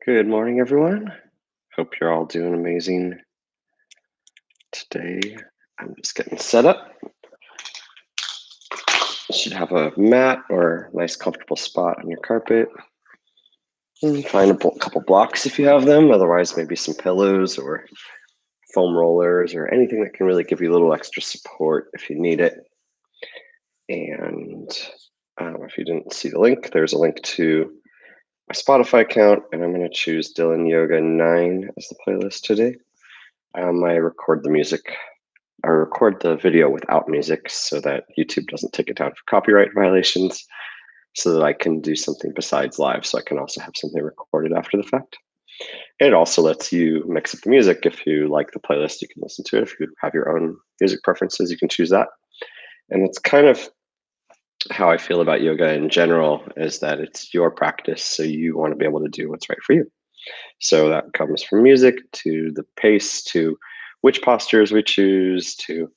Good morning, everyone. Hope you're all doing amazing today. I'm just getting set up. You should have a mat or a nice comfortable spot on your carpet. And find a couple blocks if you have them. Otherwise, maybe some pillows or foam rollers or anything that can really give you a little extra support if you need it. And if you didn't see the link, there's a link to my Spotify account, and I'm going to choose Dylan Yoga 9 as the playlist today. I record the video without music so that YouTube doesn't take it down for copyright violations, so that I can do something besides live, so I can also have something recorded after the fact. And it also lets you mix up the music. If you like the playlist, you can listen to it. If you have your own music preferences, you can choose that. And it's kind of how I feel about yoga in general, is that it's your practice, so you want to be able to do what's right for you. So that comes from music to the pace to which postures we choose to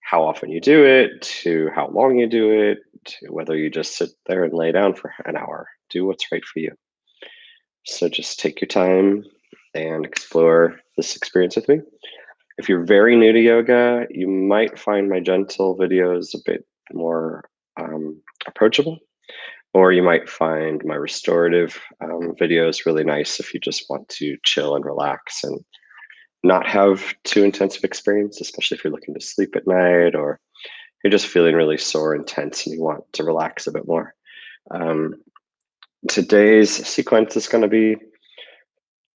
how often you do it to how long you do it to whether you just sit there and lay down for an hour. Do what's right for you. So just take your time and explore this experience with me. If you're very new to yoga, you might find my gentle videos a bit more approachable, or you might find my restorative videos really nice if you just want to chill and relax and not have too intense of experience, especially if you're looking to sleep at night or you're just feeling really sore and tense and you want to relax a bit more. Today's sequence is going to be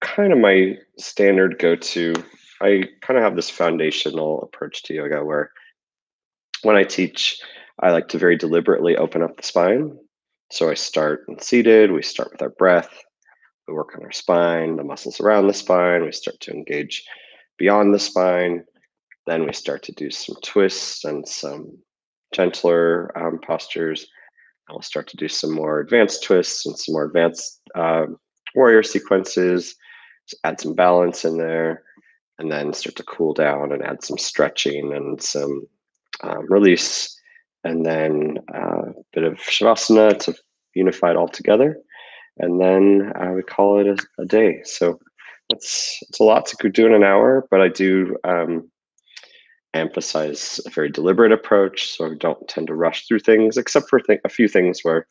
kind of my standard go-to. I kind of have this foundational approach to yoga where when I teach, I like to very deliberately open up the spine. So I start seated, we start with our breath, we work on our spine, the muscles around the spine, we start to engage beyond the spine. Then we start to do some twists and some gentler postures. And we'll start to do some more advanced twists and some more advanced warrior sequences, just add some balance in there, and then start to cool down and add some stretching and some release, and then a bit of shavasana to unify it all together. And then we call it a day. So it's a lot to do in an hour, but I do emphasize a very deliberate approach. So I don't tend to rush through things, except for a few things where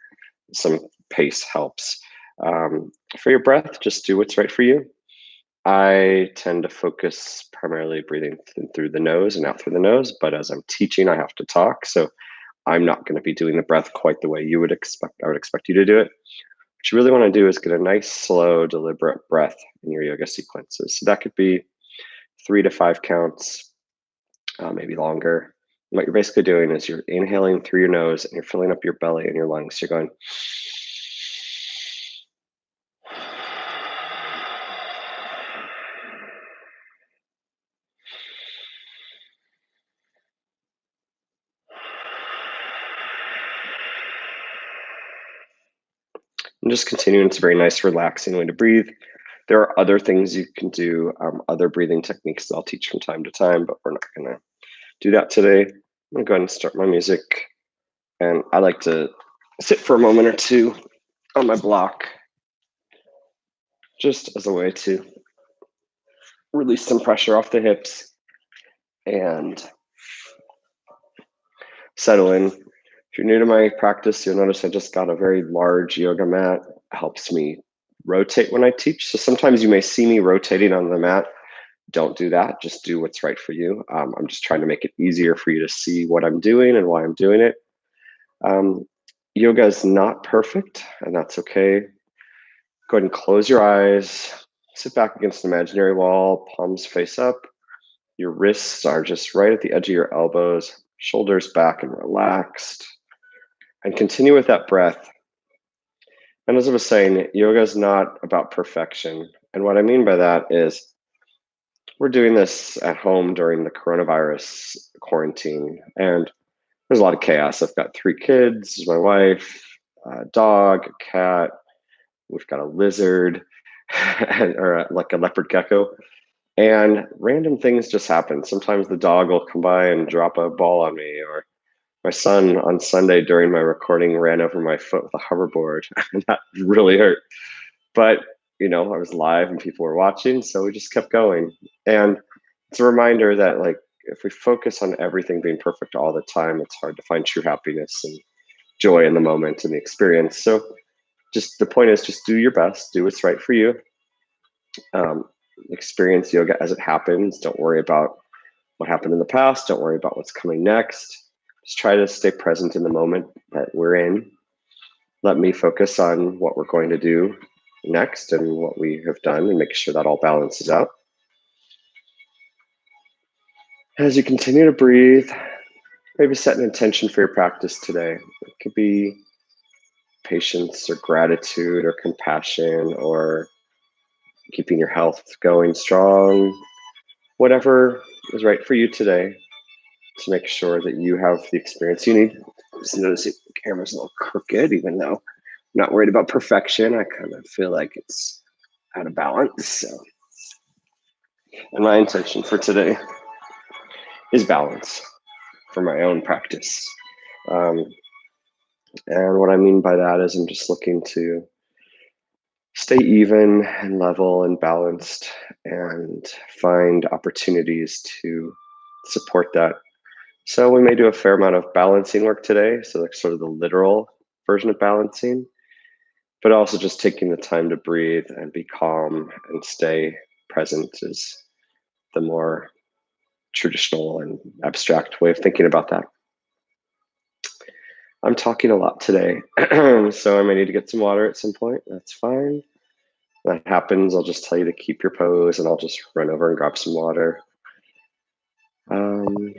some pace helps. For your breath, just do what's right for you. I tend to focus primarily breathing through the nose and out through the nose, but as I'm teaching, I have to talk. So I'm not going to be doing the breath quite the way you would expect. I would expect you to do it. What you really want to do is get a nice, slow, deliberate breath in your yoga sequences. So that could be 3 to 5 counts, maybe longer. What you're basically doing is you're inhaling through your nose and you're filling up your belly and your lungs. You're going. And just continuing. It's a very nice, relaxing way to breathe. There are other things you can do, other breathing techniques that I'll teach from time to time, but we're not going to do that today. I'm going to go ahead and start my music. And I like to sit for a moment or two on my block, just as a way to release some pressure off the hips and settle in. If you're new to my practice, you'll notice I just got a very large yoga mat. It helps me rotate when I teach. So sometimes you may see me rotating on the mat. Don't do that. Just do what's right for you. I'm just trying to make it easier for you to see what I'm doing and why I'm doing it. Yoga is not perfect, and that's okay. Go ahead and close your eyes. Sit back against an imaginary wall, palms face up. Your wrists are just right at the edge of your elbows, shoulders back and relaxed. And continue with that breath. And as I was saying, yoga is not about perfection. And what I mean by that is we're doing this at home during the coronavirus quarantine, and there's a lot of chaos. I've got 3 kids, my wife, a dog, a cat. We've got a lizard, or like a leopard gecko. And random things just happen. Sometimes the dog will come by and drop a ball on me, or my son on Sunday during my recording ran over my foot with a hoverboard, and that really hurt. But I was live and people were watching, so we just kept going. And it's a reminder that like if we focus on everything being perfect all the time, it's hard to find true happiness and joy in the moment and the experience. So just the point is just do your best, do what's right for you. Um, Experience yoga as it happens. Don't worry about what happened in the past. Don't worry about what's coming next. Just try to stay present in the moment that we're in. Let me focus on what we're going to do next and what we have done and make sure that all balances out. As you continue to breathe, maybe set an intention for your practice today. It could be patience or gratitude or compassion or keeping your health going strong, whatever is right for you today to make sure that you have the experience you need. Just notice the camera's a little crooked, even though I'm not worried about perfection. I kind of feel like it's out of balance. So, and my intention for today is balance for my own practice. Um, and what I mean by that is I'm just looking to stay even and level and balanced and find opportunities to support that. So we may do a fair amount of balancing work today. So like sort of the literal version of balancing, but also just taking the time to breathe and be calm and stay present is the more traditional and abstract way of thinking about that. I'm talking a lot today, so I may need to get some water at some point. That's fine. When that happens, I'll just tell you to keep your pose and I'll just run over and grab some water. Um,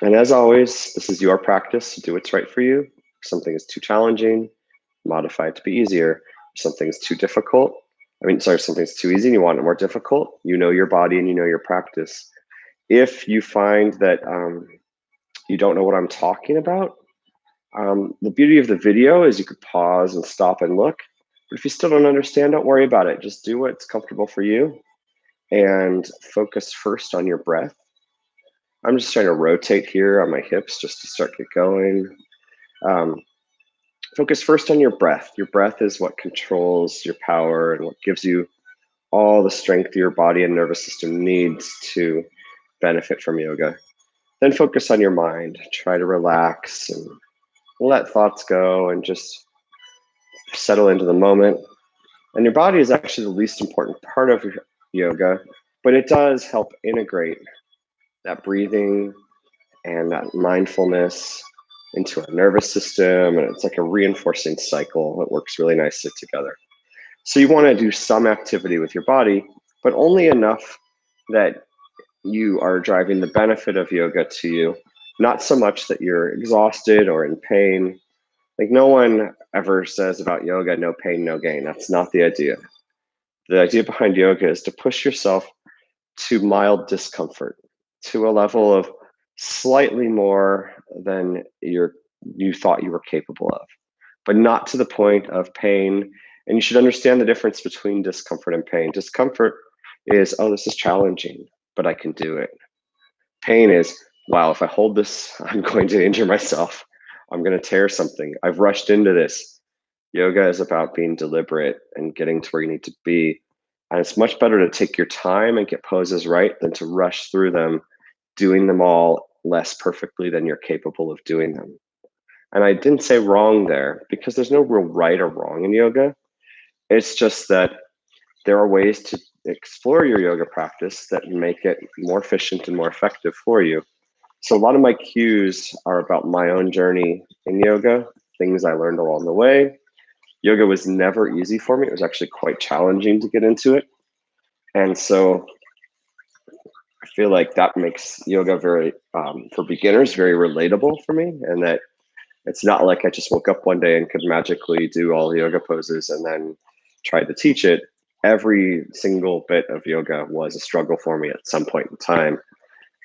and as always, this is your practice. Do what's right for you. If something is too challenging, modify it to be easier. If something's too difficult, if something's too easy and you want it more difficult, you know your body and you know your practice. If you find that you don't know what I'm talking about, the beauty of the video is you could pause and stop and look. But if you still don't understand, don't worry about it. Just do what's comfortable for you and focus first on your breath. I'm just trying to rotate here on my hips just to start get going. Um, Focus first on your breath. Your breath is what controls your power and what gives you all the strength your body and nervous system needs to benefit from yoga. Then focus on your mind. Try to relax and let thoughts go and just settle into the moment. And your body is actually the least important part of your yoga, but it does help integrate that breathing and that mindfulness into our nervous system. And it's like a reinforcing cycle that works really nicely together. So you want to do some activity with your body, but only enough that you are driving the benefit of yoga to you, not so much that you're exhausted or in pain. Like no one ever says about yoga, no pain, no gain. That's not the idea. The idea behind yoga is to push yourself to mild discomfort, to a level of slightly more than you thought you were capable of, but not to the point of pain. And you should understand the difference between discomfort and pain. Discomfort is, oh, this is challenging, but I can do it. Pain is, wow, if I hold this, I'm going to injure myself. I'm going to tear something. I've rushed into this. Yoga is about being deliberate and getting to where you need to be. And it's much better to take your time and get poses right than to rush through them, doing them all less perfectly than you're capable of doing them. And I didn't say wrong there because there's no real right or wrong in yoga. It's just that there are ways to explore your yoga practice that make it more efficient and more effective for you. So a lot of my cues are about my own journey in yoga, things I learned along the way. Yoga was never easy for me. It was actually quite challenging to get into it. And so I feel like that makes yoga very, for beginners, very relatable for me. And that it's not like I just woke up one day and could magically do all the yoga poses and then tried to teach it. Every single bit of yoga was a struggle for me at some point in time.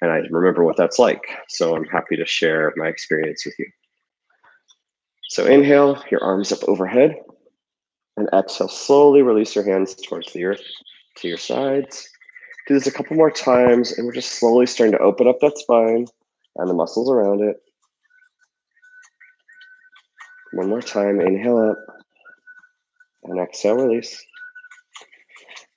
And I remember what that's like. So I'm happy to share my experience with you. So inhale, your arms up overhead. And exhale, slowly release your hands towards the earth to your sides. Do this a couple more times, and we're just slowly starting to open up that spine and the muscles around it. One more time, inhale up, and exhale, release.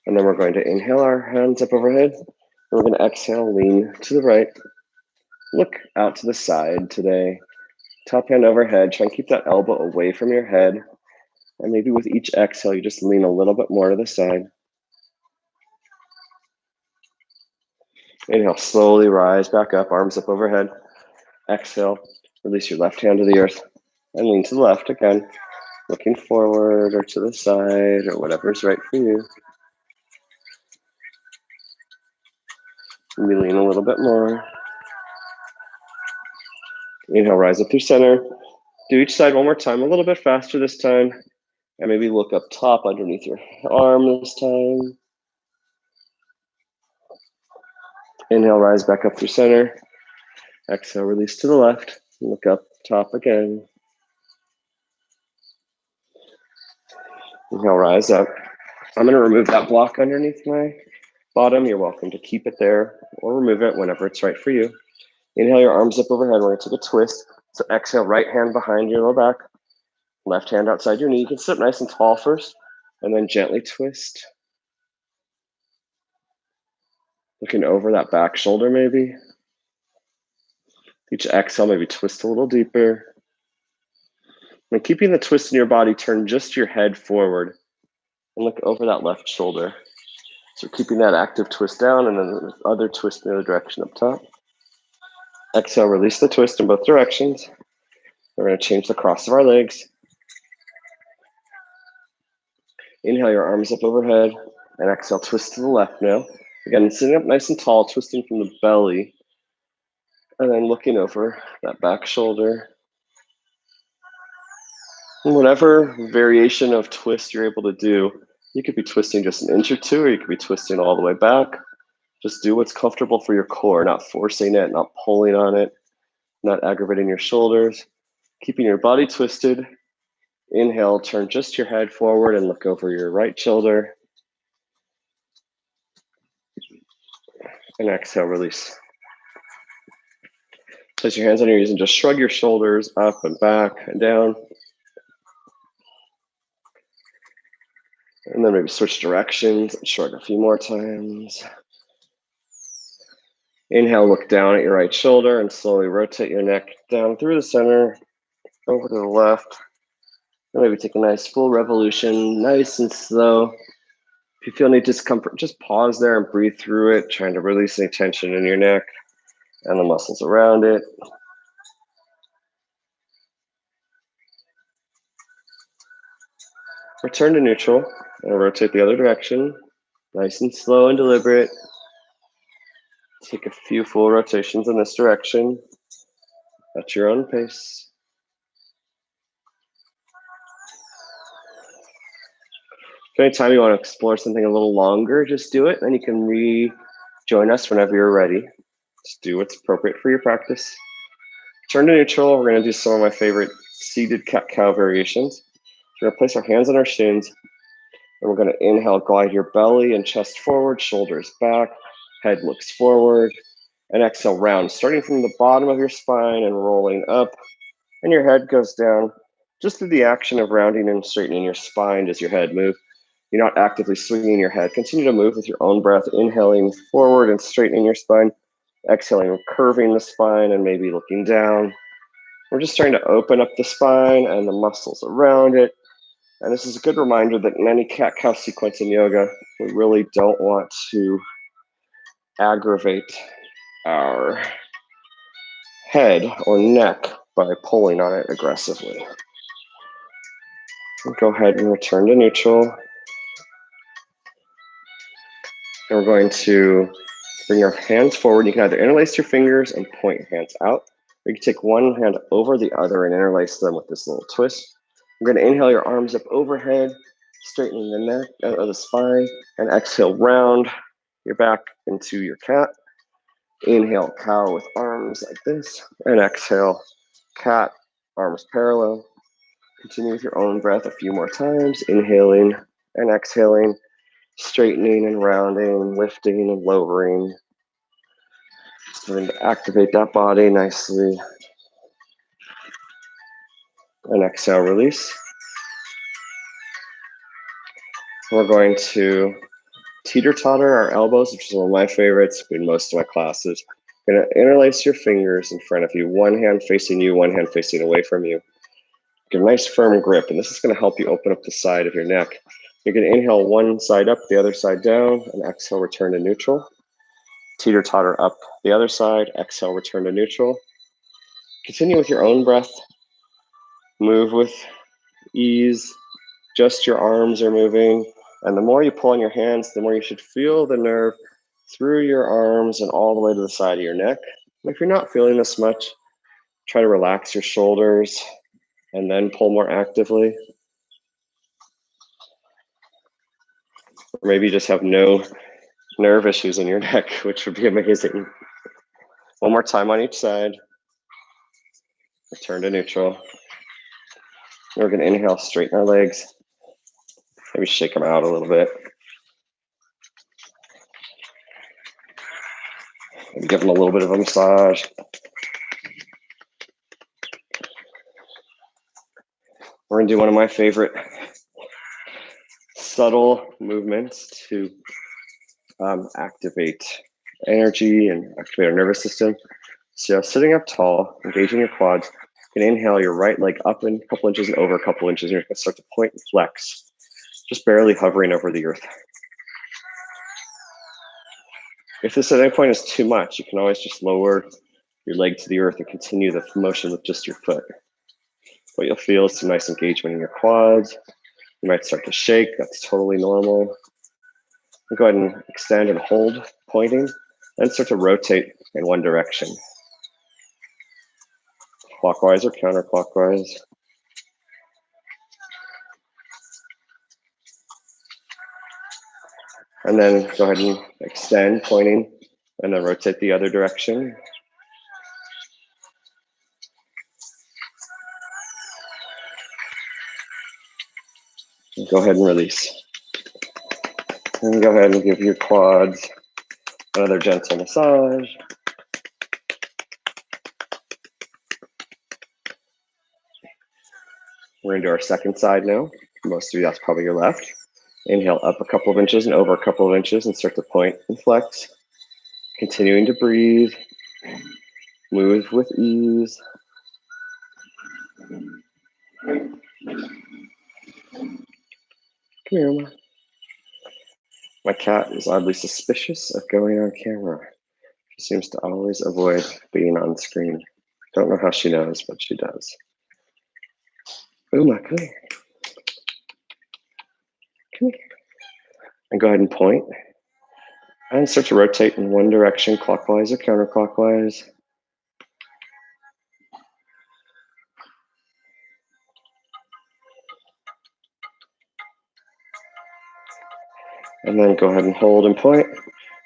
And then we're going to inhale our hands up overhead. And we're going to exhale, lean to the right. Look out to the side today. Top hand overhead. Try and keep that elbow away from your head. And maybe with each exhale, you just lean a little bit more to the side. Inhale, slowly rise back up, arms up overhead. Exhale, release your left hand to the earth and lean to the left again, looking forward or to the side or whatever's right for you. Maybe lean a little bit more. Inhale, rise up through center. Do each side one more time, a little bit faster this time. And maybe look up top underneath your arm this time. Inhale, rise back up through center. Exhale, release to the left. Look up top again. Inhale, rise up. I'm going to remove that block underneath my bottom. You're welcome to keep it there or remove it whenever it's right for you. Inhale your arms up overhead. We're going to take a twist. So exhale, right hand behind your low back. Left hand outside your knee. You can sit nice and tall first and then gently twist. Looking over that back shoulder maybe. Each exhale, maybe twist a little deeper. And keeping the twist in your body, turn just your head forward and look over that left shoulder. So keeping that active twist down and then the other twist in the other direction up top. Exhale, release the twist in both directions. We're going to change the cross of our legs. Inhale your arms up overhead and exhale, twist to the left now. Again, sitting up nice and tall, twisting from the belly and then looking over that back shoulder. And whatever variation of twist you're able to do, you could be twisting just an inch or two, or you could be twisting all the way back. Just do what's comfortable for your core, not forcing it, not pulling on it, not aggravating your shoulders, keeping your body twisted. Inhale, turn just your head forward and look over your right shoulder. And exhale, release. Place your hands on your knees and just shrug your shoulders up and back and down. And then maybe switch directions and shrug a few more times. Inhale, look down at your right shoulder and slowly rotate your neck down through the center, over to the left. And maybe take a nice full revolution, nice and slow. If you feel any discomfort, just pause there and breathe through it, trying to release any tension in your neck and the muscles around it. Return to neutral and rotate the other direction. Nice and slow and deliberate. Take a few full rotations in this direction at your own pace. If anytime you want to explore something a little longer, just do it. Then you can rejoin us whenever you're ready. Just do what's appropriate for your practice. Turn to neutral. We're going to do some of my favorite seated cat-cow variations. We're going to place our hands on our shins, and we're going to inhale, glide your belly and chest forward, shoulders back, head looks forward, and exhale, round, starting from the bottom of your spine and rolling up, and your head goes down. Just through the action of rounding and straightening your spine does your head move. You're not actively swinging your head. Continue to move with your own breath, inhaling forward and straightening your spine, exhaling, curving the spine and maybe looking down. We're just trying to open up the spine and the muscles around it. And this is a good reminder that in any cat-cow sequence in yoga, we really don't want to aggravate our head or neck by pulling on it aggressively. Go ahead and return to neutral. And we're going to bring your hands forward. You can either interlace your fingers and point your hands out, or you can take one hand over the other and interlace them with this little twist. We're going to inhale your arms up overhead, straightening the neck, the spine, and exhale, round your back into your cat. Inhale, cow with arms like this, and exhale, cat, arms parallel. Continue with your own breath a few more times, inhaling and exhaling, straightening and rounding, lifting and lowering. Starting to activate that body nicely. And exhale, release. We're going to Teeter-totter our elbows, which is one of my favorites in most of my classes. You're gonna interlace your fingers in front of you, one hand facing you, one hand facing away from you. Get a nice firm grip, and this is gonna help you open up the side of your neck. You're gonna inhale one side up, the other side down, and exhale, return to neutral. Teeter-totter up the other side, exhale, return to neutral. Continue with your own breath. Move with ease. Just your arms are moving. And the more you pull on your hands, the more you should feel the nerve through your arms and all the way to the side of your neck. And if you're not feeling this much, try to relax your shoulders and then pull more actively. Or maybe you just have no nerve issues in your neck, which would be amazing. One more time on each side. Return to neutral. We're going to inhale, straighten our legs. Maybe shake them out a little bit. Maybe give them a little bit of a massage. We're going to do one of my favorite subtle movements to activate energy and activate our nervous system. So sitting up tall, engaging your quads, you can inhale your right leg up a couple inches and over a couple inches, and you're going to start to point and flex, just barely hovering over the earth. If this at any point is too much, you can always just lower your leg to the earth and continue the motion with just your foot. What you'll feel is some nice engagement in your quads. You might start to shake, that's totally normal. And go ahead and extend and hold, pointing, and start to rotate in one direction. Clockwise or counterclockwise. And then go ahead and extend, pointing, and then rotate the other direction. And go ahead and release. And go ahead and give your quads another gentle massage. We're gonna do our second side now. Most of you, that's probably your left. Inhale up a couple of inches and over a couple of inches and start to point and flex. Continuing to breathe. Move with ease. Come here, Emma. My cat is oddly suspicious of going on camera. She seems to always avoid being on screen. Don't know how she knows, but she does. Uma, come here. Come here. And go ahead and point. And start to rotate in one direction, clockwise or counterclockwise. And then go ahead and hold and point,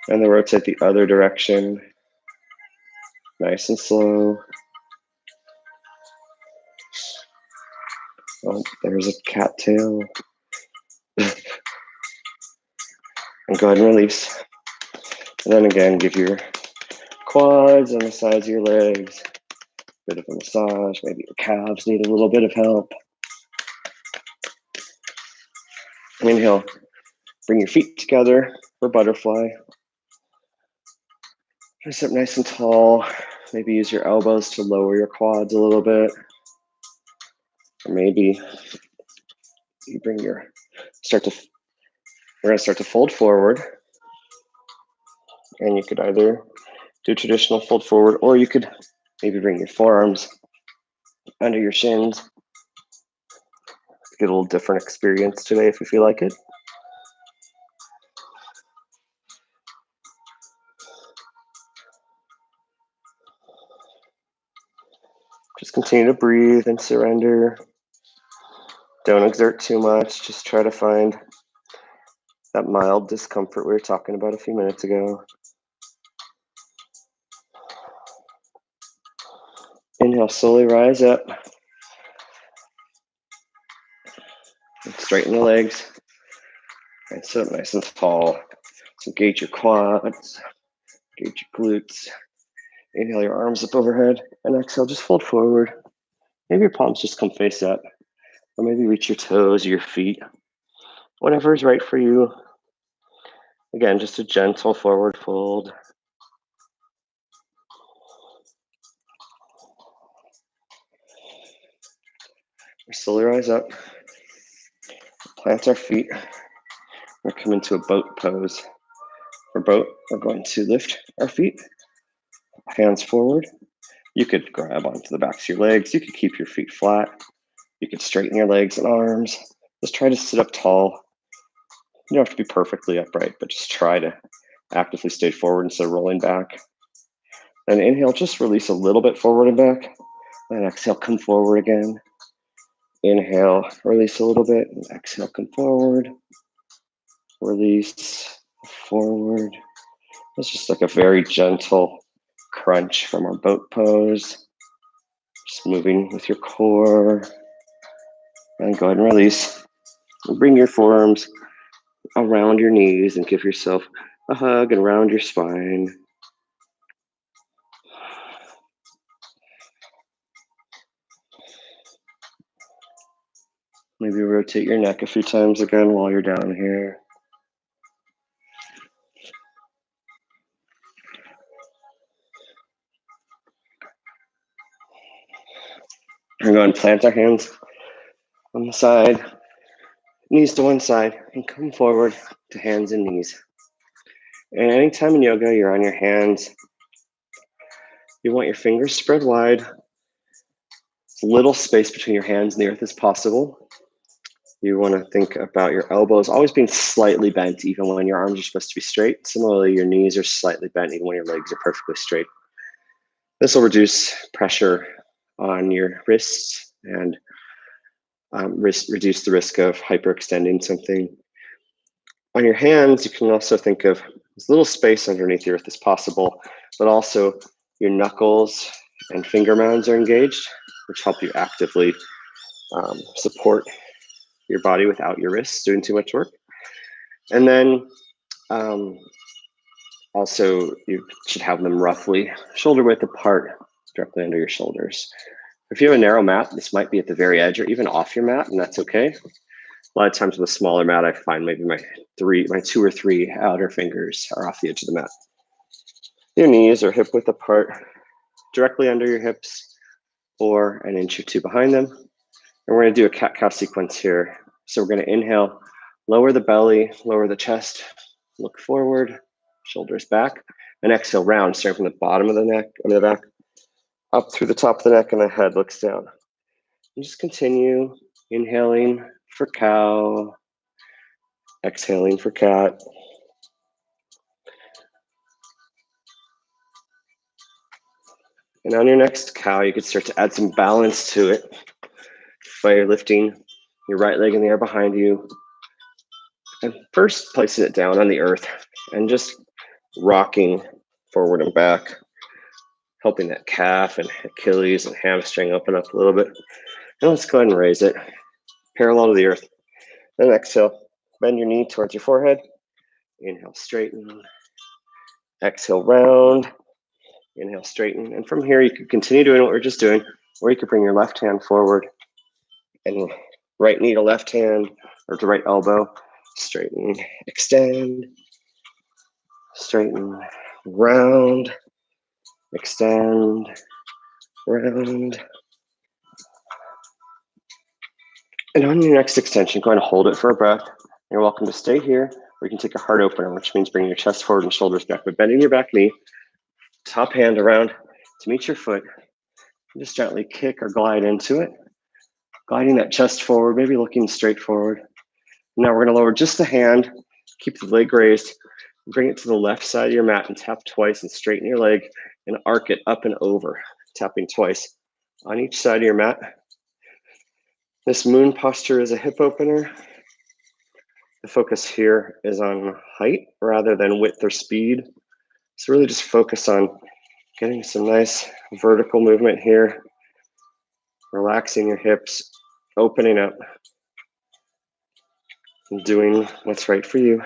and then rotate the other direction. Nice and slow. Oh, there's a cattail. And go ahead and release. And then again, give your quads on the sides of your legs a bit of a massage. Maybe your calves need a little bit of help. Inhale, bring your feet together for butterfly. Just sit nice and tall. Maybe use your elbows to lower your quads a little bit. Or maybe you bring your, we're gonna start to fold forward. And you could either do traditional fold forward, or you could maybe bring your forearms under your shins. Get a little different experience today if you feel like it. Just continue to breathe and surrender. Don't exert too much. Just try to find that mild discomfort we were talking about a few minutes ago. Inhale, slowly rise up. And straighten the legs. And sit up nice and tall. So engage your quads, engage your glutes. Inhale your arms up overhead, and exhale, just fold forward. Maybe your palms just come face up, or maybe reach your toes or your feet. Whatever is right for you. Again, just a gentle forward fold. We slowly rise up, plant our feet. We're coming to a boat pose. For boat, we're going to lift our feet, hands forward. You could grab onto the backs of your legs. You could keep your feet flat. You could straighten your legs and arms. Just try to sit up tall. You don't have to be perfectly upright, but just try to actively stay forward instead of rolling back. And inhale, just release a little bit forward and back. And exhale, come forward again. Inhale, release a little bit. And exhale, come forward. Release, forward. It's just like a very gentle crunch from our boat pose. Just moving with your core. And go ahead and release. And bring your forearms around your knees and give yourself a hug and round your spine. Maybe rotate your neck a few times again while you're down here. We're going to plant our hands on the side, knees to one side, and come forward to hands and knees. And anytime in yoga you're on your hands, you want your fingers spread wide, as little space between your hands and the earth as possible. You want to think about your elbows always being slightly bent, even when your arms are supposed to be straight. Similarly, your knees are slightly bent, even when your legs are perfectly straight. This will reduce pressure on your wrists and reduce the risk of hyperextending something. On your hands, you can also think of as little space underneath the earth as possible, but also your knuckles and finger mounds are engaged, which help you actively support your body without your wrists doing too much work. And then also you should have them roughly shoulder width apart, directly under your shoulders. If you have a narrow mat, this might be at the very edge or even off your mat, and that's okay. A lot of times with a smaller mat, I find maybe my 2 or 3 outer fingers are off the edge of the mat. Your knees are hip width apart, directly under your hips, or an inch or 2 behind them. And we're going to do a cat-cow sequence here. So we're going to inhale, lower the belly, lower the chest, look forward, shoulders back, and exhale, round, starting from the bottom of the neck, the back, up through the top of the neck, and the head looks down. And just continue inhaling for cow, exhaling for cat. And on your next cow, you could start to add some balance to it by lifting your right leg in the air behind you. And first placing it down on the earth and just rocking forward and back, helping that calf and Achilles and hamstring open up a little bit. And let's go ahead and raise it parallel to the earth. Then exhale, bend your knee towards your forehead. Inhale, straighten. Exhale, round. Inhale, straighten. And from here, you could continue doing what we're just doing, or you could bring your left hand forward and right knee to left hand or to right elbow. Straighten, extend, straighten, round, extend, round. And on your next extension, go ahead and hold it for a breath. You're welcome to stay here, or you can take a heart opener, which means bringing your chest forward and shoulders back, but bending your back knee, top hand around to meet your foot. Just gently kick or glide into it, gliding that chest forward, maybe looking straight forward. Now we're going to lower just the hand, keep the leg raised, bring it to the left side of your mat and tap twice and straighten your leg and arc it up and over, tapping twice on each side of your mat. This moon posture is a hip opener. The focus here is on height rather than width or speed. So really just focus on getting some nice vertical movement here, relaxing your hips, opening up, and doing what's right for you.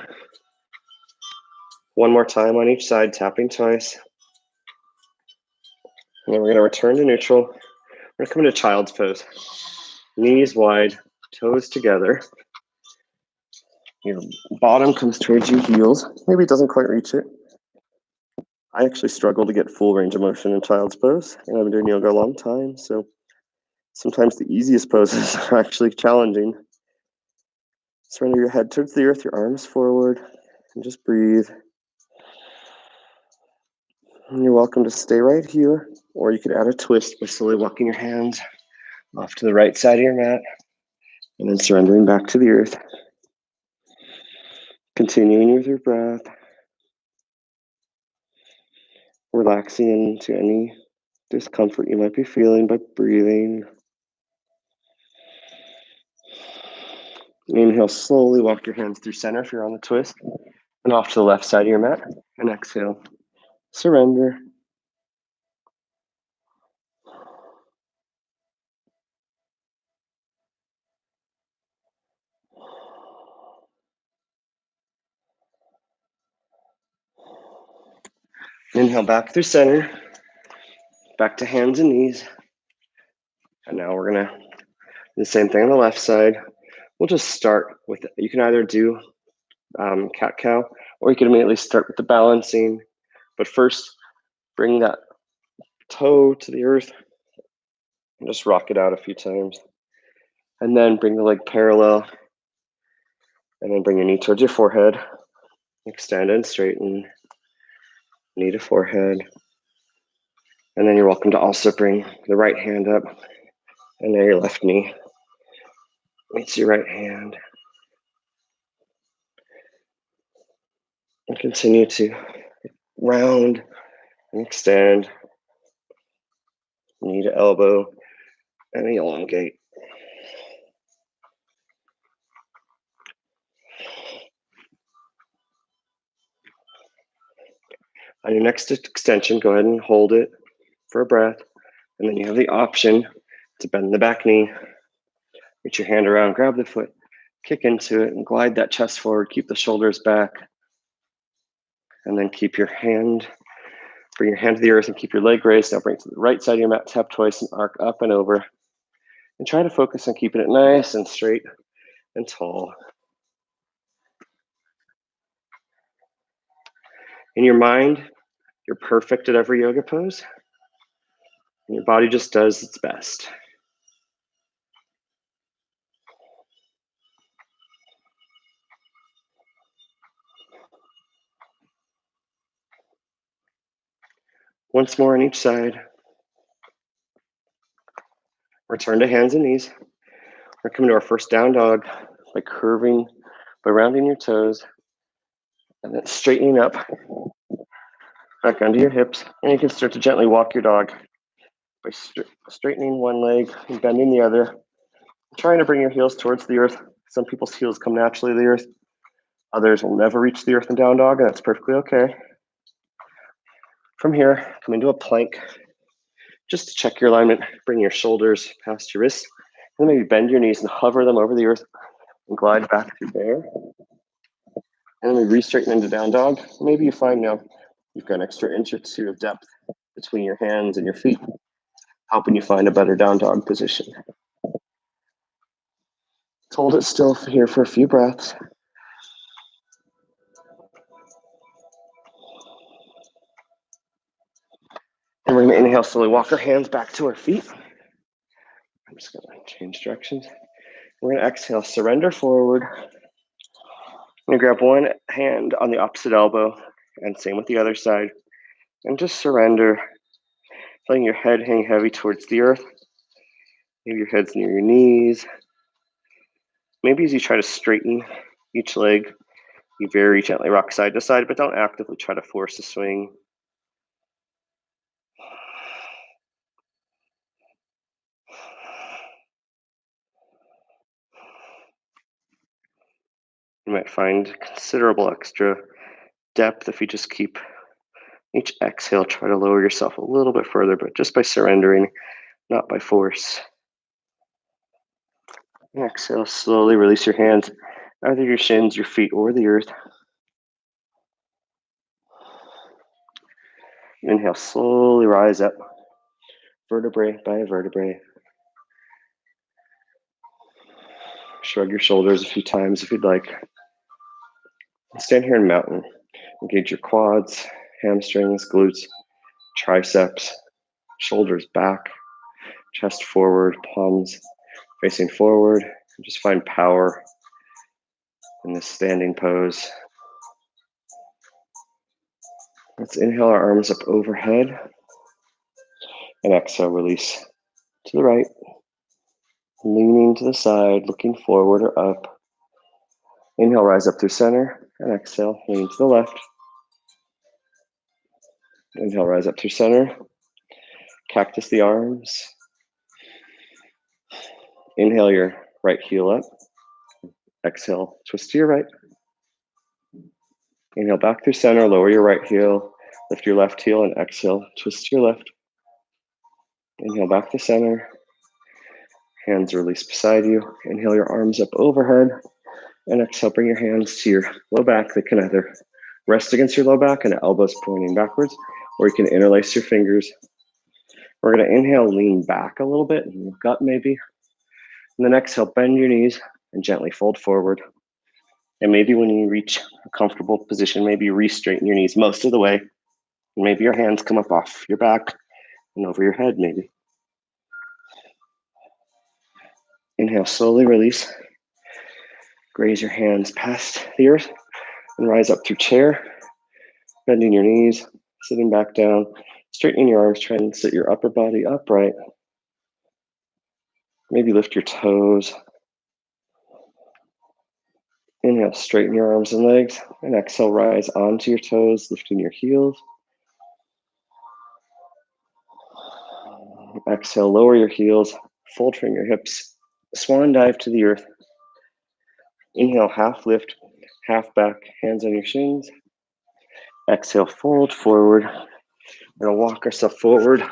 One more time on each side, tapping twice. And then we're going to return to neutral. We're going to come into child's pose. Knees wide, toes together. Your bottom comes towards your heels. Maybe it doesn't quite reach it. I actually struggle to get full range of motion in child's pose, and I've been doing yoga a long time, so sometimes the easiest poses are actually challenging. Surrender your head towards the earth, your arms forward, and just breathe. And you're welcome to stay right here, or you could add a twist by slowly walking your hands off to the right side of your mat, and then surrendering back to the earth. Continuing with your breath, relaxing into any discomfort you might be feeling by breathing. Inhale, slowly walk your hands through center if you're on the twist, and off to the left side of your mat. And exhale, surrender. Inhale back through center, back to hands and knees. And now we're gonna do the same thing on the left side. We'll just start with, you can either do cat-cow, or you can immediately start with the balancing. But first, bring that toe to the earth and just rock it out a few times. And then bring the leg parallel, and then bring your knee towards your forehead. Extend and straighten, knee to forehead. And then you're welcome to also bring the right hand up, and now your left knee meets your right hand. And continue to round and extend, knee to elbow, and elongate. On your next extension, go ahead and hold it for a breath. And then you have the option to bend the back knee, reach your hand around, grab the foot, kick into it, and glide that chest forward. Keep the shoulders back. And then keep your hand, bring your hand to the earth and keep your leg raised. Now bring it to the right side of your mat, tap twice and arc up and over. And try to focus on keeping it nice and straight and tall. In your mind, you're perfect at every yoga pose. And your body just does its best. Once more on each side. Return to hands and knees. We're coming to our first down dog by curving, by rounding your toes, and then straightening up back onto your hips. And you can start to gently walk your dog by straightening one leg and bending the other, trying to bring your heels towards the earth. Some people's heels come naturally to the earth. Others will never reach the earth in down dog, and that's perfectly okay. From here, come into a plank. Just to check your alignment, bring your shoulders past your wrists, and maybe bend your knees and hover them over the earth and glide back to bear. And then we re-straighten into down dog. Maybe you find now you've got an extra inch or two of depth between your hands and your feet, helping you find a better down dog position. Hold it still here for a few breaths. And we're going to inhale, slowly walk our hands back to our feet. I'm just going to change directions. We're going to exhale, surrender forward. I'm going to grab one hand on the opposite elbow, and same with the other side. And just surrender, letting your head hang heavy towards the earth. Maybe your head's near your knees. Maybe as you try to straighten each leg, you very gently rock side to side, but don't actively try to force a swing. You might find considerable extra depth if you just keep each exhale, try to lower yourself a little bit further, but just by surrendering, not by force. And exhale, slowly release your hands, either your shins, your feet, or the earth. Inhale, slowly rise up, vertebrae by vertebrae. Shrug your shoulders a few times if you'd like. Stand here in mountain. Engage your quads, hamstrings, glutes, triceps, shoulders back, chest forward, palms facing forward. Just find power in this standing pose. Let's inhale our arms up overhead and exhale, release to the right, leaning to the side, looking forward or up. Inhale, rise up through center, and exhale, lean to the left. Inhale, rise up through center, cactus the arms. Inhale your right heel up. Exhale, twist to your right. Inhale back through center, lower your right heel, lift your left heel, and exhale, twist to your left. Inhale back to center. Hands release beside you. Inhale your arms up overhead, and exhale, bring your hands to your low back. They can either rest against your low back and elbows pointing backwards, or you can interlace your fingers. We're going to inhale, lean back a little bit, and look up maybe. And then exhale, bend your knees and gently fold forward. And maybe when you reach a comfortable position, maybe you re-straighten your knees most of the way. And maybe your hands come up off your back and over your head, maybe. Inhale, slowly release. Graze your hands past the earth and rise up through chair. Bending your knees, sitting back down, straightening your arms, trying to sit your upper body upright. Maybe lift your toes. Inhale, straighten your arms and legs, and exhale, rise onto your toes, lifting your heels. Exhale, lower your heels, fold from your hips, swan dive to the earth. Inhale, half lift, half back, hands on your shins. Exhale, fold forward. We're gonna walk ourselves forward,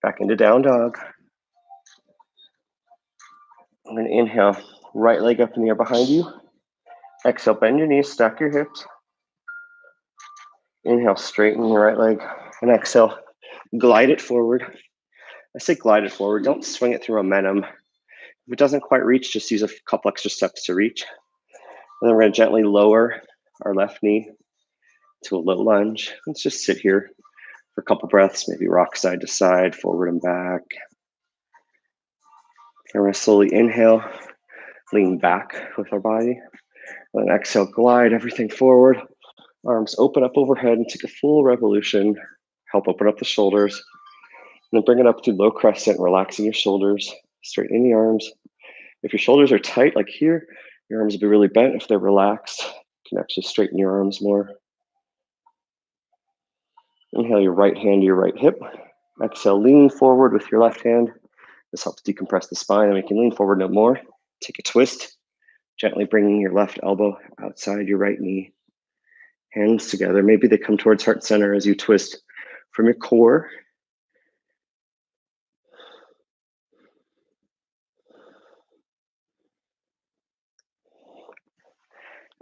back into down dog. I'm gonna inhale, right leg up in the air behind you. Exhale, bend your knees, stack your hips. Inhale, straighten your right leg, and exhale, glide it forward. I say glide it forward, don't swing it through momentum. If it doesn't quite reach, just use a couple extra steps to reach. And then we're gonna gently lower our left knee to a low lunge. Let's just sit here for a couple breaths, maybe rock side to side, forward and back. And we're gonna slowly inhale, lean back with our body. And then exhale, glide everything forward. Arms open up overhead and take a full revolution. Help open up the shoulders. And then bring it up to low crescent, relaxing your shoulders, straightening the arms. If your shoulders are tight, like here, your arms will be really bent. If they're relaxed, you can actually straighten your arms more. Inhale your right hand to your right hip. Exhale, lean forward with your left hand. This helps decompress the spine, and we can lean forward no more. Take a twist, gently bringing your left elbow outside your right knee. Hands together. Maybe they come towards heart center as you twist from your core.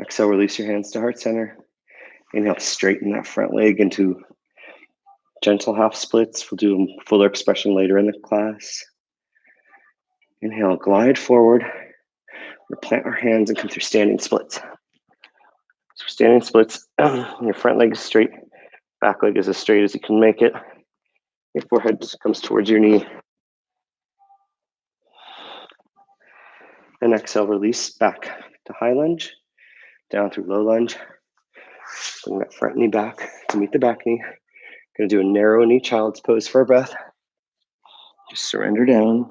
Exhale, release your hands to heart center. Inhale, straighten that front leg into gentle half splits. We'll do a fuller expression later in the class. Inhale, glide forward. We'll plant our hands and come through standing splits. So standing splits, your front leg is straight, back leg is as straight as you can make it. Your forehead comes towards your knee. And exhale, release back to high lunge, down through low lunge. Bring that front knee back to meet the back knee. Gonna do a narrow knee child's pose for a breath. Just surrender down.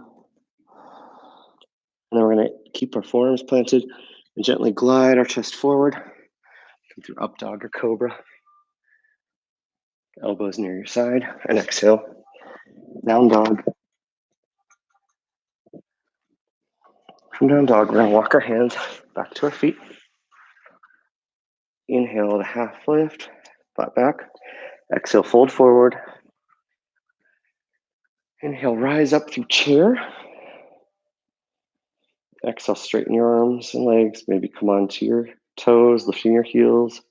And then we're gonna keep our forearms planted and gently glide our chest forward. Come through up dog or cobra. Elbows near your side, and exhale, down dog. From down dog, we're gonna walk our hands back to our feet. Inhale to half lift, flat back. Exhale, fold forward. Inhale, rise up through chair. Exhale, straighten your arms and legs. Maybe come onto your toes, lifting your heels.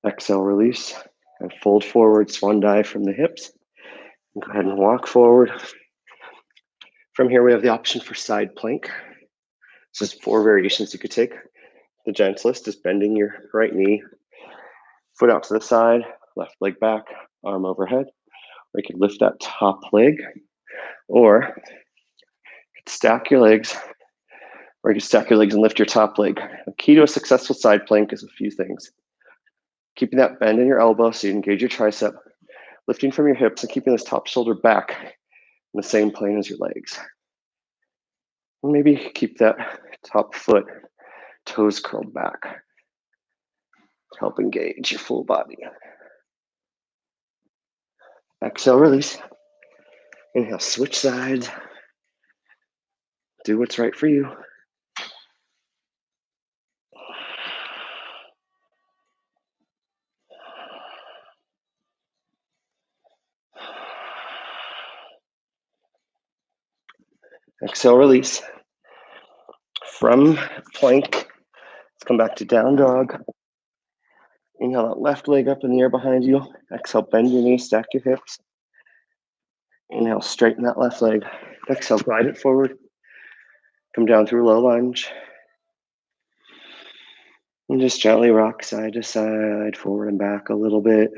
Exhale, release, and fold forward, swan dive from the hips. And go ahead and walk forward. From here, we have the option for side plank. So there's 4 variations you could take. The gentlest is bending your right knee, foot out to the side, left leg back, arm overhead. Or you could lift that top leg, or you could stack your legs, or you can stack your legs and lift your top leg. The key to a successful side plank is a few things. Keeping that bend in your elbow so you engage your tricep, lifting from your hips and keeping this top shoulder back in the same plane as your legs. And maybe keep that top foot, toes curled back to help engage your full body. Exhale, release. Inhale, switch sides. Do what's right for you. Exhale, release. From plank, let's come back to down dog. Inhale that left leg up in the air behind you. Exhale, bend your knees, stack your hips. Inhale, straighten that left leg. Exhale, glide it forward. Come down through low lunge. And just gently rock side to side, forward and back a little bit.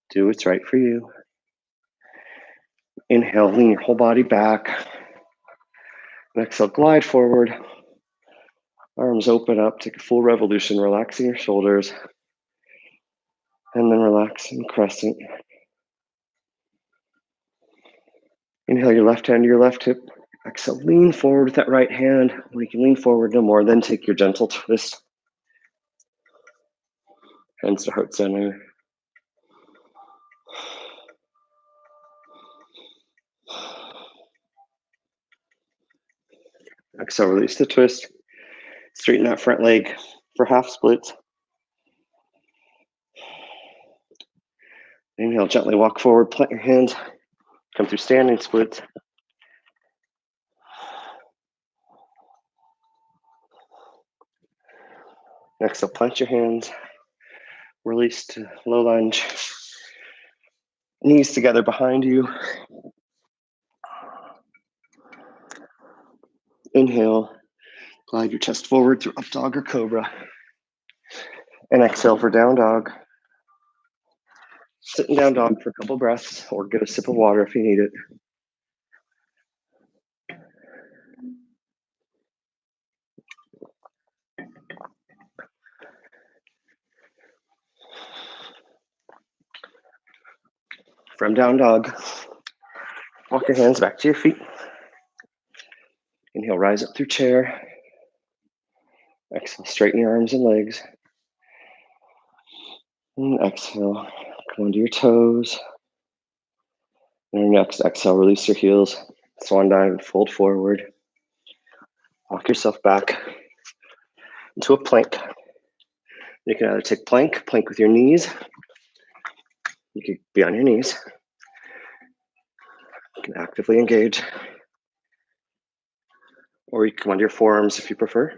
Do what's right for you. Inhale, lean your whole body back. And exhale, glide forward. Arms open up, take a full revolution, relaxing your shoulders. And then relaxing crescent. Inhale your left hand to your left hip. Exhale, lean forward with that right hand. When you can lean forward no more, then take your gentle twist. Hands to heart center. Exhale, release the twist. Straighten that front leg for half splits. Inhale, gently walk forward, plant your hands. Come through standing splits. Exhale, plant your hands. Release to low lunge. Knees together behind you. Inhale, glide your chest forward through up dog or cobra. And exhale for down dog. Sitting down dog for a couple breaths, or get a sip of water if you need it. From down dog, walk your hands back to your feet. Inhale, rise up through chair. Exhale, straighten your arms and legs. And exhale, come onto your toes. And your next exhale, release your heels. Swan dive and fold forward. Walk yourself back into a plank. You can either take plank with your knees. You could be on your knees. You can actively engage. Or you can come onto your forearms if you prefer.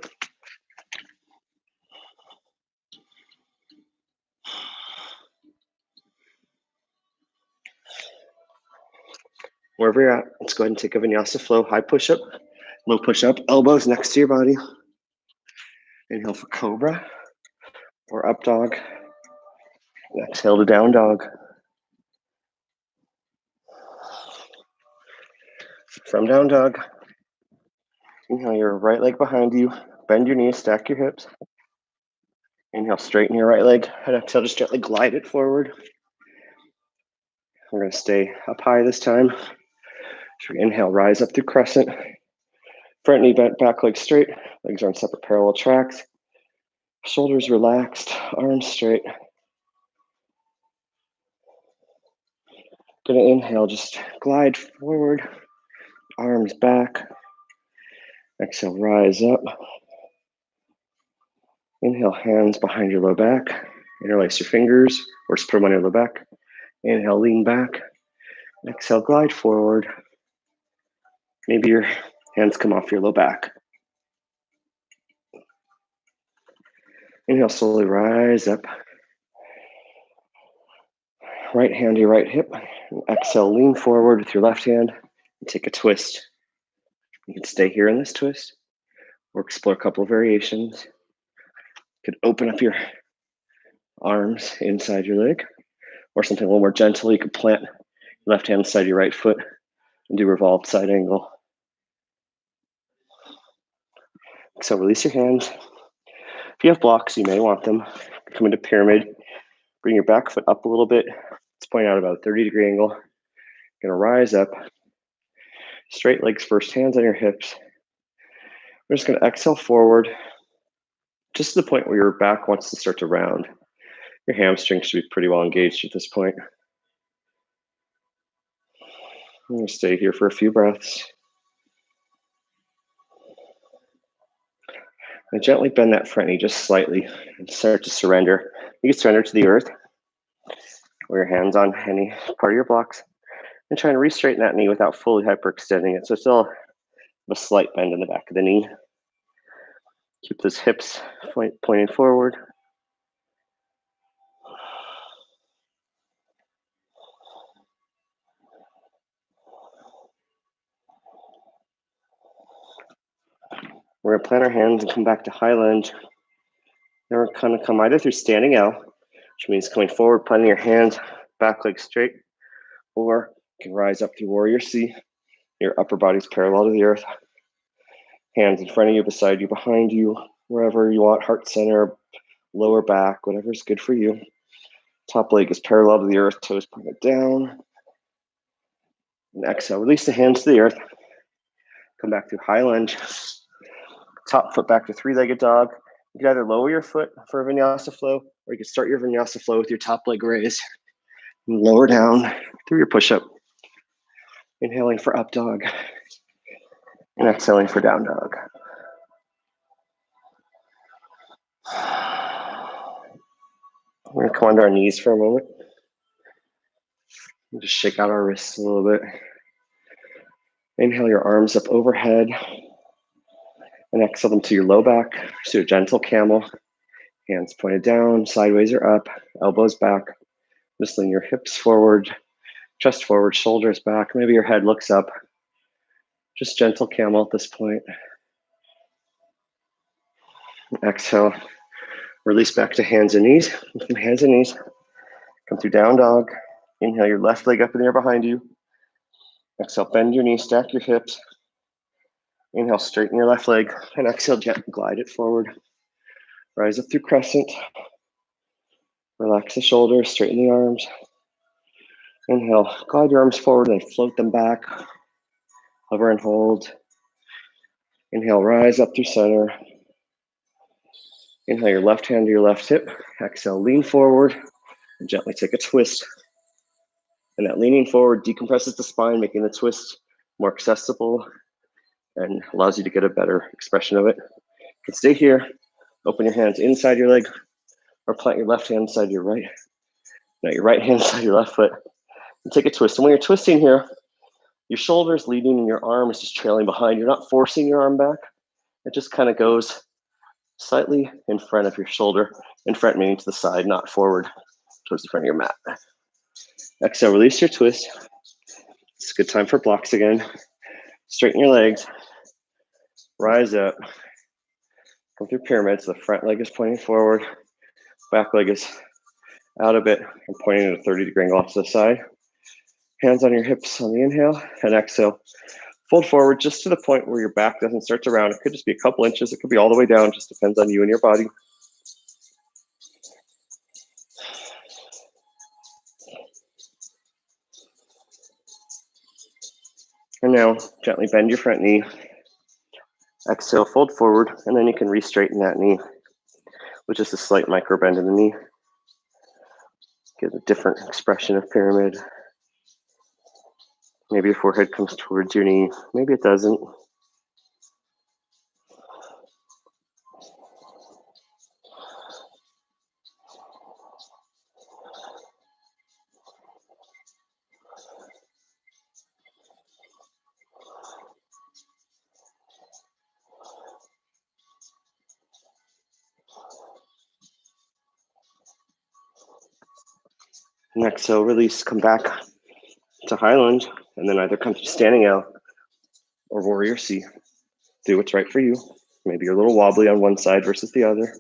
Wherever you're at, let's go ahead and take a Vinyasa flow. High push-up, low push-up, elbows next to your body. Inhale for cobra or up dog. And exhale to down dog. From down dog, inhale your right leg behind you. Bend your knees, stack your hips. Inhale, straighten your right leg. And exhale, just gently glide it forward. We're going to stay up high this time. So inhale, rise up through crescent. Front knee bent, back leg straight. Legs are on separate parallel tracks. Shoulders relaxed, arms straight. Gonna inhale, just glide forward, arms back. Exhale, rise up. Inhale, hands behind your low back. Interlace your fingers or just put them on your low back. Inhale, lean back. Exhale, glide forward. Maybe your hands come off your low back. Inhale, slowly rise up. Right hand to your right hip. Exhale, lean forward with your left hand and take a twist. You can stay here in this twist or explore a couple of variations. Could open up your arms inside your leg, or something a little more gentle. You could plant your left hand inside your right foot and do revolved side angle. So release your hands. If you have blocks, you may want them. Come into pyramid. Bring your back foot up a little bit. Let's point out about a 30-degree angle. Gonna rise up. Straight legs first, hands on your hips. We're just gonna exhale forward, just to the point where your back wants to start to round. Your hamstrings should be pretty well engaged at this point. I'm gonna stay here for a few breaths. And gently bend that front knee just slightly and start to surrender. You can surrender to the earth or your hands on any part of your blocks and try and re-straighten that knee without fully hyperextending it. So still a slight bend in the back of the knee. Keep those hips pointing forward. We're gonna plant our hands and come back to high lunge. Then we're gonna come either through standing L, which means coming forward, planting your hands, back leg straight, or you can rise up through warrior C. Your upper body's parallel to the earth. Hands in front of you, beside you, behind you, wherever you want, heart center, lower back, whatever's good for you. Top leg is parallel to the earth, toes pointed down. And exhale, release the hands to the earth. Come back through high lunge. Top foot back to three-legged dog. You can either lower your foot for a vinyasa flow, or you can start your vinyasa flow with your top leg raise. And lower down through your push-up. Inhaling for up dog. And exhaling for down dog. We're gonna come onto our knees for a moment. And just shake out our wrists a little bit. Inhale your arms up overhead. And exhale them to your low back. Just do a gentle camel. Hands pointed down, sideways or up, elbows back. Just lean your hips forward, chest forward, shoulders back. Maybe your head looks up. Just gentle camel at this point. Exhale. Release back to hands and knees. From hands and knees. Come through down dog. Inhale your left leg up in the air behind you. Exhale, bend your knees, stack your hips. Inhale, straighten your left leg. And exhale, gently glide it forward. Rise up through crescent. Relax the shoulders, straighten the arms. Inhale, glide your arms forward and float them back. Hover and hold. Inhale, rise up through center. Inhale your left hand to your left hip. Exhale, lean forward and gently take a twist. And that leaning forward decompresses the spine, making the twist more accessible and allows you to get a better expression of it. You can stay here, open your hands inside your leg, or plant your left hand inside your right. Now your right hand inside your left foot. And take a twist. And when you're twisting here, your shoulder's leading and your arm is just trailing behind. You're not forcing your arm back. It just kind of goes slightly in front of your shoulder. In front meaning to the side, not forward towards the front of your mat. Exhale, release your twist. It's a good time for blocks again. Straighten your legs. Rise up. Come through pyramid. So the front leg is pointing forward. Back leg is out a bit and pointing at a 30-degree angle off to the side. Hands on your hips on the inhale and exhale. Fold forward just to the point where your back doesn't start to round. It could just be a couple inches. It could be all the way down. Just depends on you and your body. And now gently bend your front knee. Exhale, fold forward, and then you can re-straighten that knee with just a slight micro bend in the knee. Get a different expression of pyramid. Maybe your forehead comes towards your knee. Maybe it doesn't. And exhale, release, come back to high lunge, and then either come to standing L or warrior C. Do what's right for you. Maybe you're a little wobbly on one side versus the other.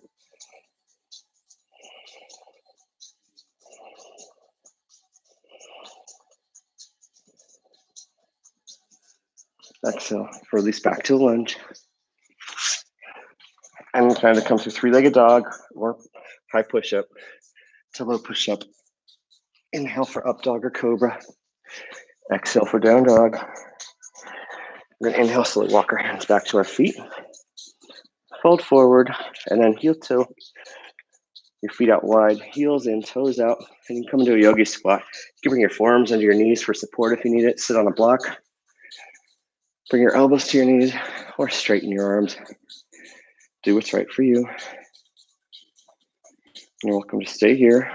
Exhale, release back to a lunge. And kind of come to three-legged dog or high push-up to low push-up. Inhale for up dog or cobra. Exhale for down dog. We're gonna inhale, slowly walk our hands back to our feet. Fold forward, and then heel toe. Your feet out wide, heels in, toes out, and you can come into a yogi squat. You can bring your forearms under your knees for support if you need it. Sit on a block. Bring your elbows to your knees or straighten your arms. Do what's right for you. You're welcome to stay here,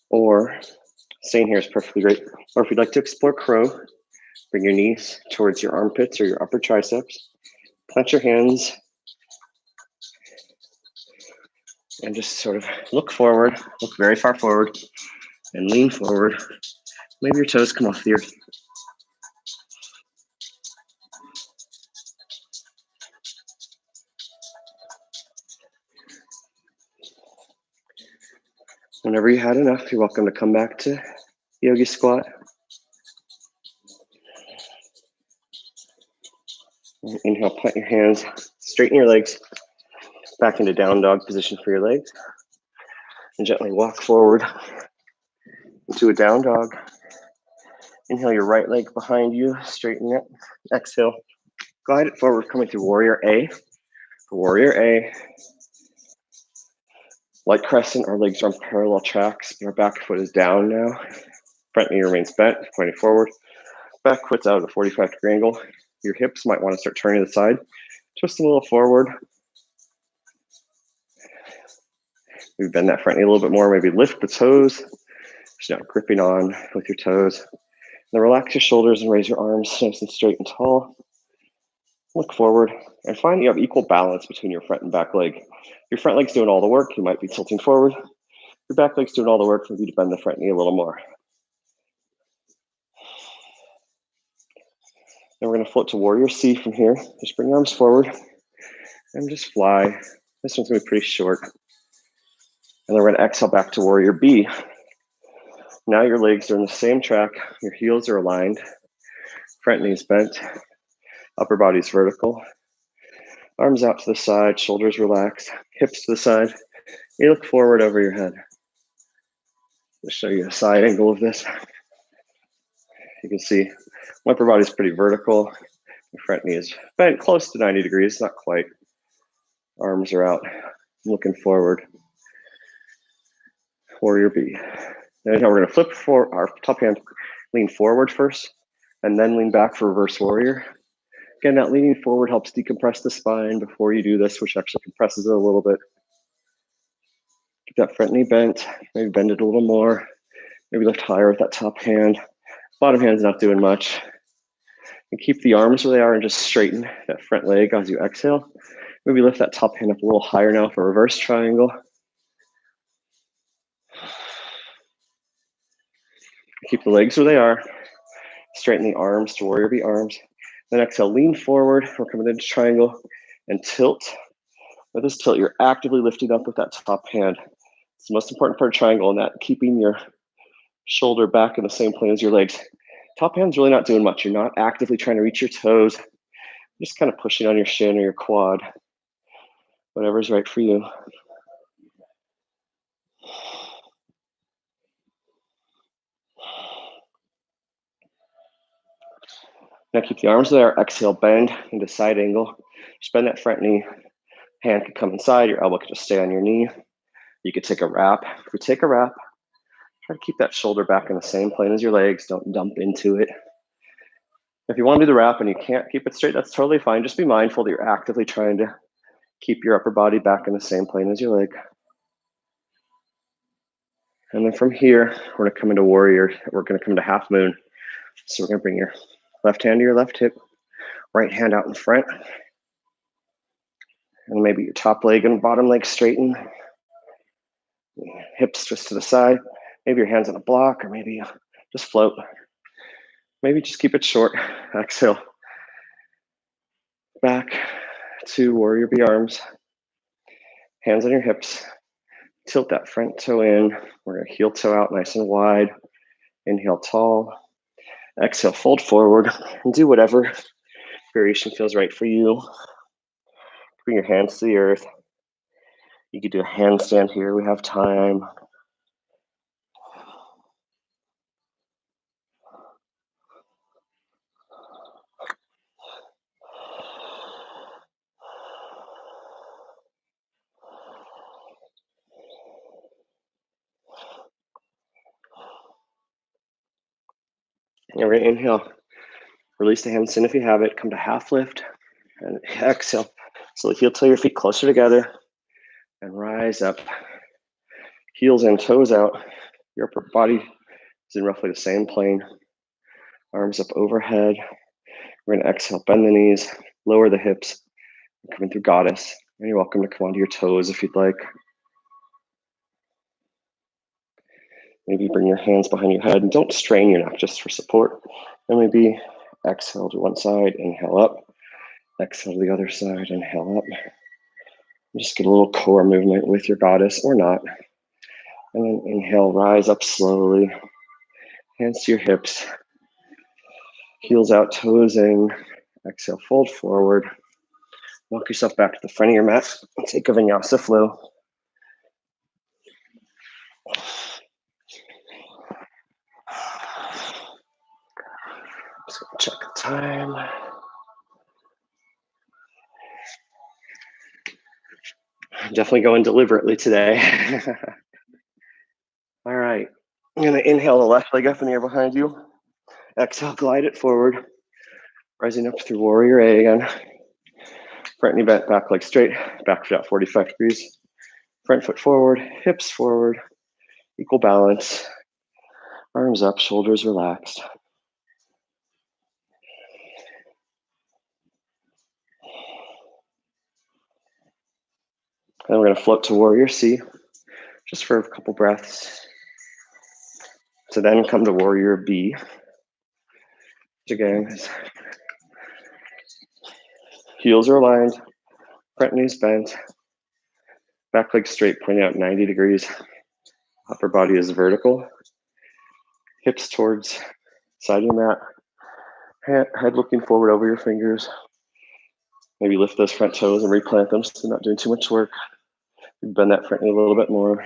or staying here is perfectly great. Or if you'd like to explore crow, bring your knees towards your armpits or your upper triceps. Plant your hands and just sort of look forward, look very far forward, and lean forward. Maybe your toes come off the earth. Whenever you had enough, you're welcome to come back to yogi squat. Inhale, plant your hands, straighten your legs back into down dog position for your legs, and gently walk forward into a down dog. Inhale your right leg behind you, straighten it. Exhale, glide it forward, coming through warrior A. For warrior A, like crescent, our legs are on parallel tracks, but our back foot is down now. Front knee remains bent, pointing forward. Back foot's out at a 45-degree angle. Your hips might want to start turning to the side. Twist a little forward. Maybe bend that front knee a little bit more. Maybe lift the toes. Just now gripping on with your toes. Then relax your shoulders and raise your arms nice and straight and tall. Look forward and find you have equal balance between your front and back leg. Your front leg's doing all the work. You might be tilting forward. Your back leg's doing all the work for you to bend the front knee a little more. Then we're going to float to warrior C from here. Just bring your arms forward and just fly. This one's going to be pretty short. And then we're going to exhale back to warrior B. Now your legs are in the same track. Your heels are aligned. Front knees bent. Upper body's vertical. Arms out to the side, shoulders relaxed, hips to the side. You look forward over your head. I'll show you a side angle of this. You can see my upper body's pretty vertical. The front knee is bent close to 90 degrees, not quite. Arms are out, looking forward. Warrior B. Now we're going to flip for our top hand, lean forward first, and then lean back for reverse warrior. Again, that leaning forward helps decompress the spine before you do this, which actually compresses it a little bit. Keep that front knee bent, maybe bend it a little more. Maybe lift higher with that top hand. Bottom hand's not doing much. And keep the arms where they are and just straighten that front leg as you exhale. Maybe lift that top hand up a little higher now for reverse triangle. Keep the legs where they are. Straighten the arms to warrior B arms. Then exhale, lean forward. We're coming into triangle and tilt. With this tilt, you're actively lifting up with that top hand. It's the most important part of triangle, and that keeping your shoulder back in the same plane as your legs. Top hand's really not doing much. You're not actively trying to reach your toes. You're just kind of pushing on your shin or your quad. Whatever's right for you. Now keep the arms there. Exhale, bend into side angle. Just bend that front knee. Hand could come inside. Your elbow could just stay on your knee. You could take a wrap. If you take a wrap, try to keep that shoulder back in the same plane as your legs. Don't dump into it. If you want to do the wrap and you can't keep it straight, that's totally fine. Just be mindful that you're actively trying to keep your upper body back in the same plane as your leg. And then from here, we're going to come into warrior. We're going to come to half moon. So we're going to bring your left hand to your left hip, right hand out in front. And maybe your top leg and bottom leg straighten. Hips twist to the side. Maybe your hands on a block, or maybe just float. Maybe just keep it short. Exhale. Back to warrior B arms. Hands on your hips. Tilt that front toe in. We're going to heel toe out nice and wide. Inhale tall. Exhale, fold forward, and do whatever variation feels right for you. Bring your hands to the earth. You could do a handstand here. We have time. And we're going to inhale. Release the handstand if you have it. Come to half lift. And exhale. Slowly heel toe your feet closer together. And rise up. Heels in, toes out. Your upper body is in roughly the same plane. Arms up overhead. We're going to exhale, bend the knees, lower the hips. Coming through goddess. And you're welcome to come onto your toes if you'd like. Maybe bring your hands behind your head and don't strain your neck, just for support. And maybe exhale to one side, inhale up. Exhale to the other side, inhale up. Just get a little core movement with your goddess or not. And then inhale, rise up slowly. Hands to your hips. Heels out, toes in. Exhale, fold forward. Walk yourself back to the front of your mat and take a Vinyasa flow. Just gonna check the time. I'm definitely going deliberately today. All right. I'm going to inhale the left leg up in the air behind you. Exhale, glide it forward. Rising up through warrior A again. Front knee bent, back leg straight. Back foot out 45 degrees. Front foot forward, hips forward. Equal balance. Arms up, shoulders relaxed. And we're going to float to warrior C just for a couple breaths. To then come to warrior B. Which again is heels are aligned, front knees bent, back leg straight, pointing out 90 degrees. Upper body is vertical. Hips towards side of your mat. Head looking forward over your fingers. Maybe lift those front toes and replant them so you're not doing too much work. Bend that front knee a little bit more.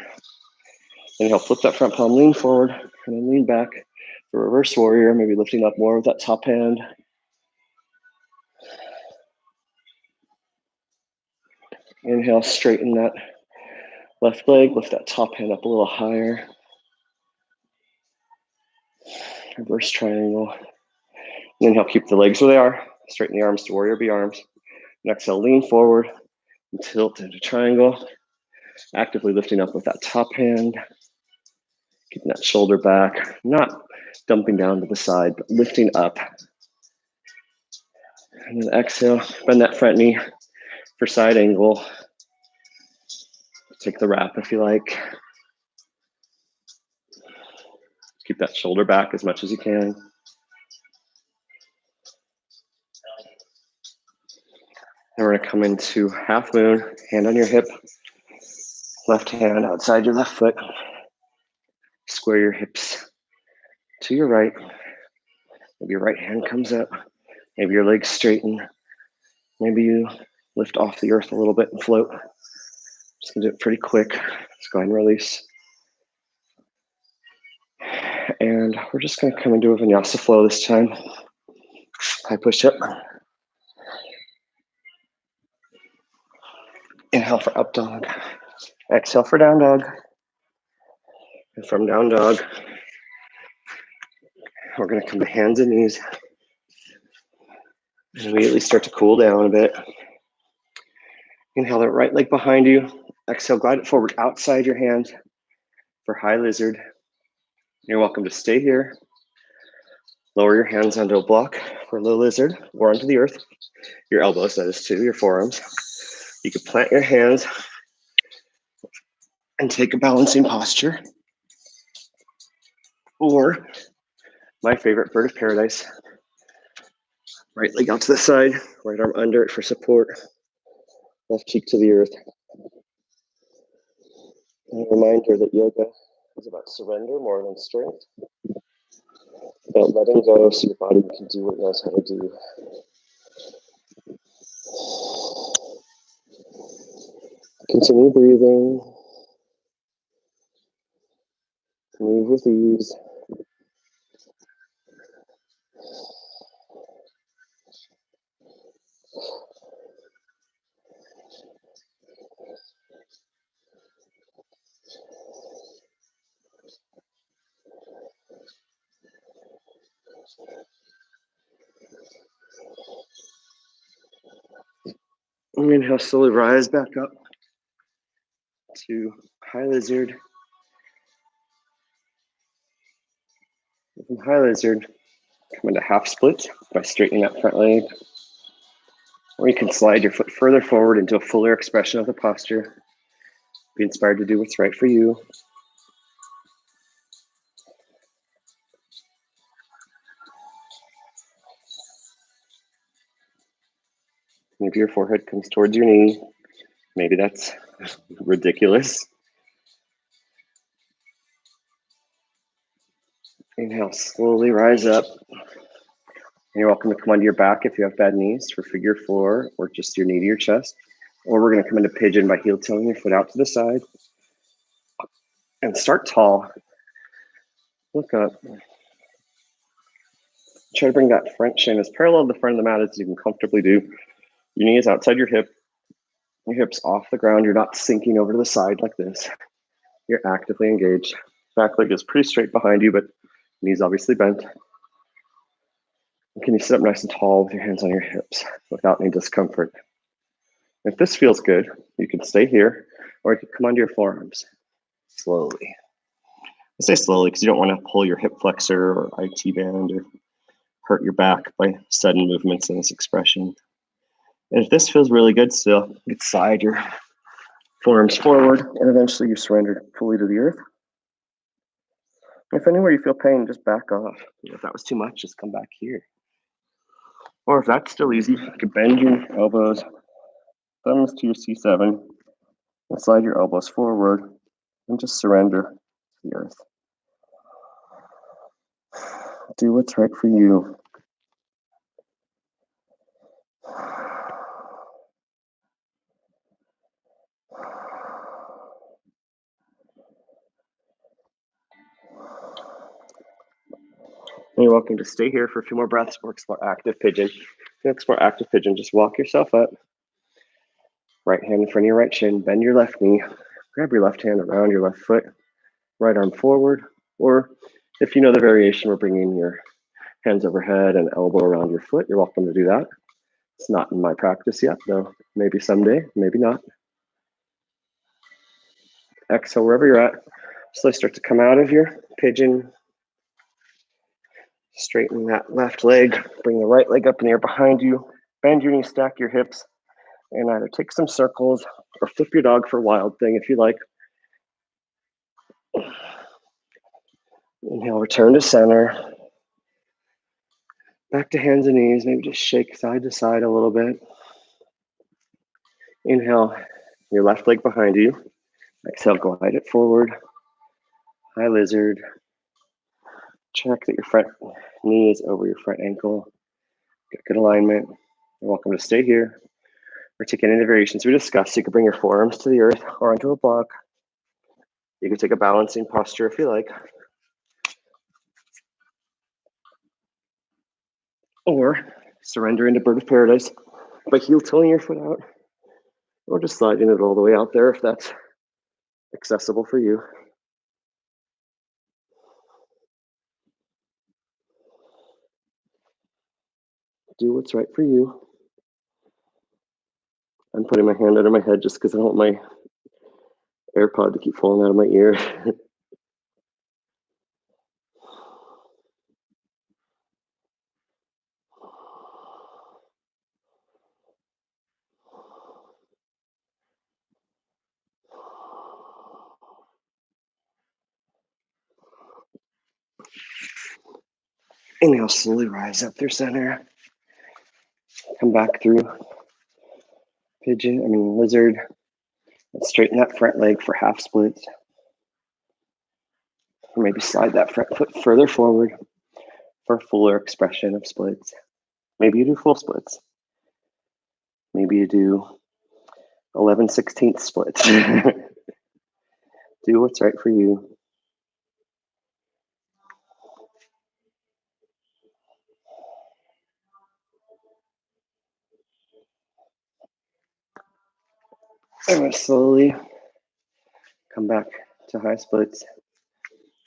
Inhale, flip that front palm, lean forward, and then lean back for reverse warrior, maybe lifting up more with that top hand. Inhale, straighten that left leg, lift that top hand up a little higher. Reverse triangle. And inhale, keep the legs where they are. Straighten the arms to warrior B arms. And exhale, lean forward and tilt into triangle. Actively lifting up with that top hand. Keeping that shoulder back, not dumping down to the side, but lifting up. And then exhale, bend that front knee for side angle. Take the wrap if you like. Keep that shoulder back as much as you can. And we're gonna come into half moon, hand on your hip, left hand outside your left foot. Square your hips to your right. Maybe your right hand comes up. Maybe your legs straighten. Maybe you lift off the earth a little bit and float. Just gonna do it pretty quick. Let's go ahead and release. And we're just gonna come into a Vinyasa flow this time. High push-up. Inhale for up dog. Exhale for down dog. And from down dog, we're gonna come to hands and knees. And immediately start to cool down a bit. Inhale that right leg behind you. Exhale, glide it forward outside your hands for high lizard. You're welcome to stay here. Lower your hands onto a block for low lizard or onto the earth. Your elbows, that is too, your forearms. You can plant your hands and take a balancing posture. Or my favorite, bird of paradise. Right leg out to the side, right arm under it for support. Left cheek to the earth. And a reminder that yoga is about surrender more than strength. But letting go so your body can do what it knows how to do. Continue breathing. Move with ease. Inhale, slowly rise back up to high lizard. From high lizard, come into half split by straightening that front leg. Or you can slide your foot further forward into a fuller expression of the posture. Be inspired to do what's right for you. Maybe your forehead comes towards your knee. Maybe that's ridiculous. Inhale, slowly rise up. And you're welcome to come onto your back if you have bad knees for figure four or just your knee to your chest. Or we're going to come into pigeon by heel toeing your foot out to the side. And start tall. Look up. Try to bring that front shin as parallel to the front of the mat as you can comfortably do. Your knee is outside your hip. Your hips off the ground. You're not sinking over to the side like this. You're actively engaged. Back leg is pretty straight behind you, but knees obviously bent. And can you sit up nice and tall with your hands on your hips without any discomfort? If this feels good, you can stay here, or you can come onto your forearms slowly. I say slowly because you don't want to pull your hip flexor or IT band or hurt your back by sudden movements in this expression. And if this feels really good still, you can slide your forearms forward and eventually you surrender fully to the earth. If anywhere you feel pain, just back off. If that was too much, just come back here. Or if that's still easy, you can bend your elbows, thumbs to your C7, and slide your elbows forward and just surrender to the earth. Do what's right for you. And you're welcome to stay here for a few more breaths or explore active pigeon. If you explore active pigeon, just walk yourself up. Right hand in front of your right shin, bend your left knee, grab your left hand around your left foot, right arm forward, or if you know the variation, we're bringing your hands overhead and elbow around your foot. You're welcome to do that. It's not in my practice yet, though. Maybe someday, maybe not. Exhale wherever you're at. Slowly start to come out of your pigeon. Straighten that left leg. Bring the right leg up in the air behind you. Bend your knees, stack your hips, and either take some circles or flip your dog for wild thing if you like. Inhale, return to center. Back to hands and knees. Maybe just shake side to side a little bit. Inhale, your left leg behind you. Exhale, glide it forward. High lizard. Check that your front knee is over your front ankle. Get good alignment. You're welcome to stay here or take any of the variations we discussed. You can bring your forearms to the earth or onto a block. You can take a balancing posture if you like. Or surrender into bird of paradise by heel toeing your foot out. Or just sliding it all the way out there if that's accessible for you. Do what's right for you. I'm putting my hand under my head just because I don't want my AirPod to keep falling out of my ear. Inhale, slowly rise up through center. Come back through lizard. Let's straighten that front leg for half splits. Or maybe slide that front foot further forward. for a fuller expression of splits. Maybe you do full splits. Maybe you do 11/16 splits. Do what's right for you. I'm going to slowly come back to high splits.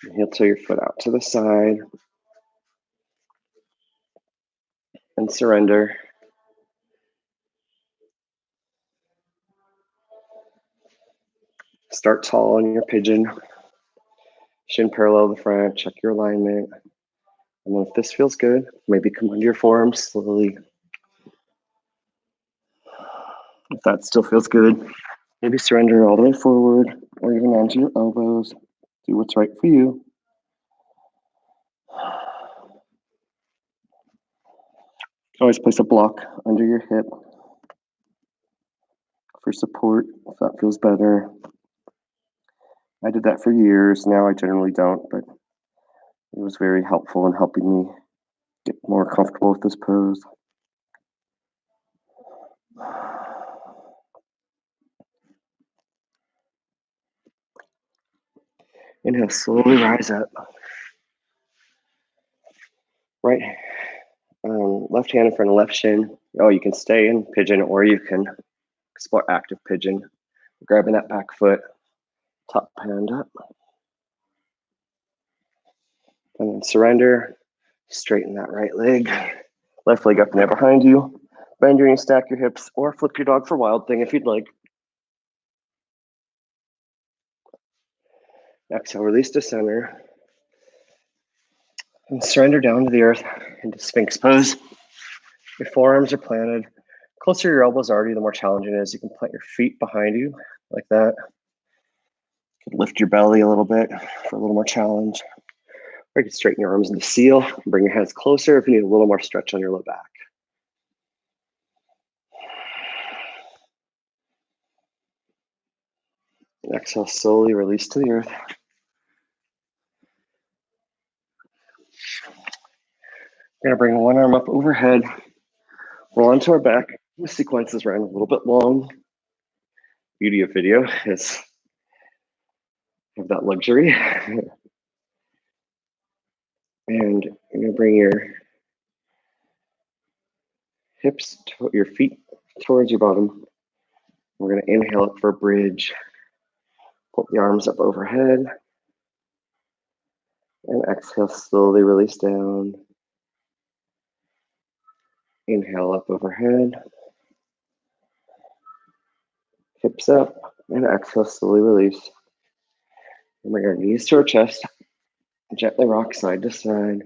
And heel toe your foot out to the side and surrender. Start tall on your pigeon. Shin parallel the front. Check your alignment. And then if this feels good, maybe come under your forearms slowly. If that still feels good, maybe surrender all the way forward or even onto your elbows. Do what's right for you. Always place a block under your hip for support if that feels better. I did that for years. Now I generally don't, but it was very helpful in helping me get more comfortable with this pose. Inhale, slowly rise up. Right, left hand in front of left shin. Oh, you can stay in pigeon or you can explore active pigeon. Grabbing that back foot, top hand up. And then surrender. Straighten that right leg. Left leg up and out behind you. Bend your knees, stack your hips, or flip your dog for wild thing if you'd like. Exhale, release to center. And surrender down to the earth into Sphinx pose. Your forearms are planted. Closer your elbows are to you, the more challenging it is. You can plant your feet behind you like that. You can lift your belly a little bit for a little more challenge. Or you can straighten your arms into seal. Bring your hands closer if you need a little more stretch on your low back. Exhale, slowly release to the earth. We're going to bring one arm up overhead. Roll onto our back. This sequence is running a little bit long. Beauty of video is have that luxury. And you're going to bring your hips, your feet towards your bottom. We're going to inhale up for a bridge. Pull the arms up overhead. And exhale, slowly release down. Inhale up overhead. Hips up. And exhale, slowly release. And bring our knees to our chest. Gently rock side to side.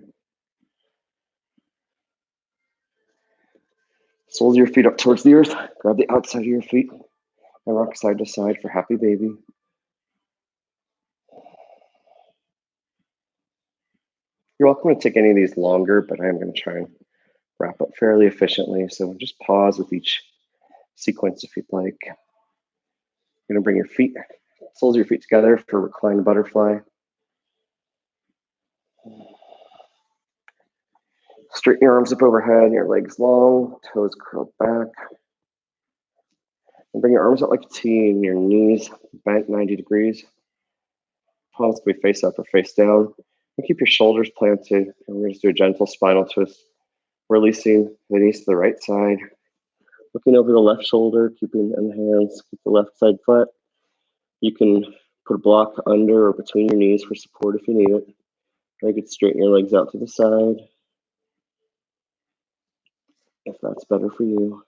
Soles of your feet up towards the earth. Grab the outside of your feet and rock side to side for happy baby. You're welcome to take any of these longer, but I'm going to try and wrap up fairly efficiently. So just pause with each sequence if you'd like. You're going to bring your feet, soles of your feet together for reclined butterfly. Straighten your arms up overhead, your legs long, toes curled back. And bring your arms out like a T and your knees bent 90 degrees. Palms can be face up or face down. And keep your shoulders planted. And we're going to do a gentle spinal twist, releasing the knees to the right side. Looking over the left shoulder, keeping in the hands, keep the left side flat. You can put a block under or between your knees for support if you need it. Or you could straighten your legs out to the side if that's better for you.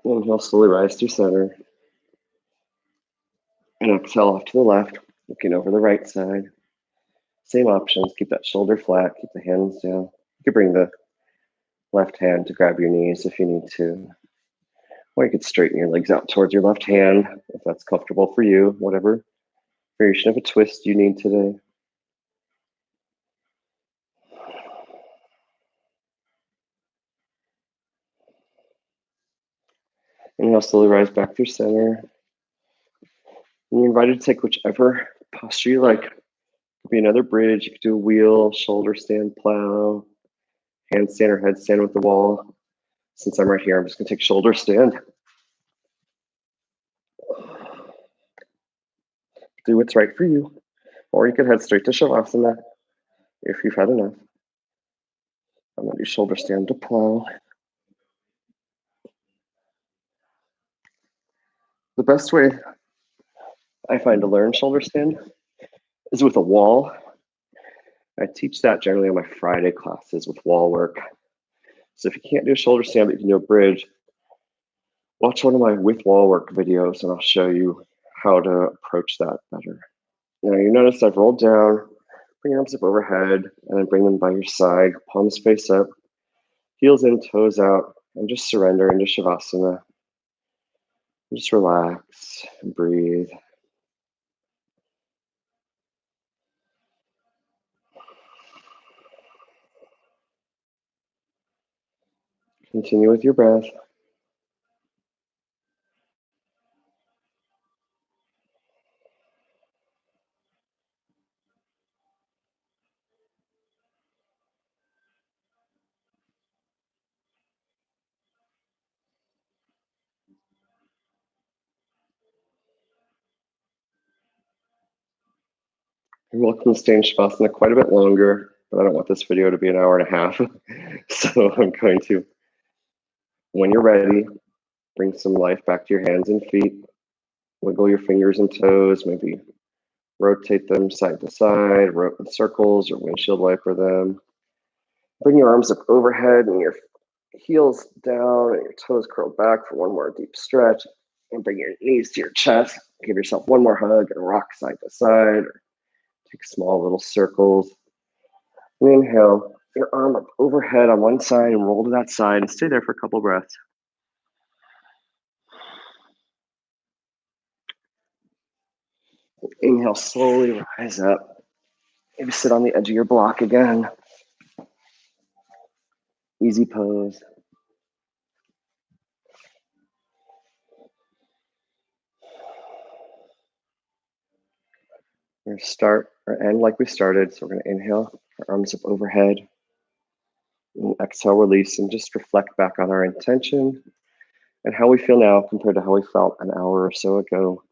Inhale, slowly rise through center. And exhale off to the left, looking over the right side. Same options, keep that shoulder flat, keep the hands down. You could bring the left hand to grab your knees if you need to. Or you could straighten your legs out towards your left hand if that's comfortable for you, whatever variation of a twist you need today. Inhale, slowly rise back through center. And you're invited to take whichever posture you like. It could be another bridge. You could do a wheel, shoulder stand, plow, handstand or headstand with the wall. Since I'm right here, I'm just gonna take shoulder stand. Do what's right for you. Or you could head straight to Shavasana if you've had enough. I'm gonna do shoulder stand to plow. The best way I find to learn shoulder stand is with a wall. I teach that generally on my Friday classes with wall work. So if you can't do a shoulder stand, but you can do a bridge, watch one of my with wall work videos and I'll show you how to approach that better. Now you notice I've rolled down, bring your arms up overhead, and then bring them by your side, palms face up, heels in, toes out, and just surrender into Shavasana. Just relax and breathe. Continue with your breath. You're welcome to stay in Shavasana quite a bit longer, but I don't want this video to be an hour and a half. So I'm going to, when you're ready, bring some life back to your hands and feet. Wiggle your fingers and toes, maybe rotate them side to side, in circles or windshield wiper them. Bring your arms up overhead and your heels down and your toes curled back for one more deep stretch. And bring your knees to your chest. Give yourself one more hug and rock side to side or take small little circles. And inhale, your arm up overhead on one side and roll to that side and stay there for a couple breaths. Inhale, slowly rise up. Maybe sit on the edge of your block again. Easy pose. We're going to start or end like we started. So we're going to inhale, our arms up overhead. And exhale, release, and just reflect back on our intention and how we feel now compared to how we felt an hour or so ago.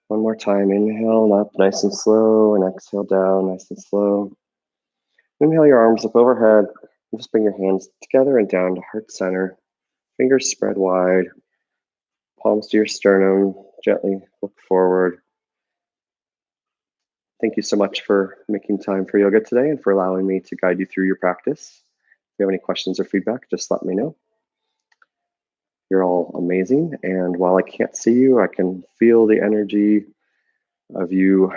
One more time, inhale up nice and slow, and exhale down nice and slow. Inhale your arms up overhead, and just bring your hands together and down to heart center. Fingers spread wide, palms to your sternum, gently look forward. Thank you so much for making time for yoga today and for allowing me to guide you through your practice. If you have any questions or feedback, just let me know. You're all amazing, and while I can't see you, I can feel the energy of you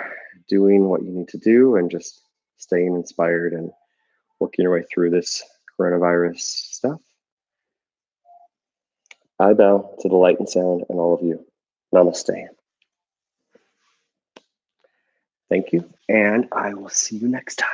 doing what you need to do and just staying inspired and working your way through this coronavirus stuff. I bow to the light and sound and all of you. Namaste. Thank you, and I will see you next time.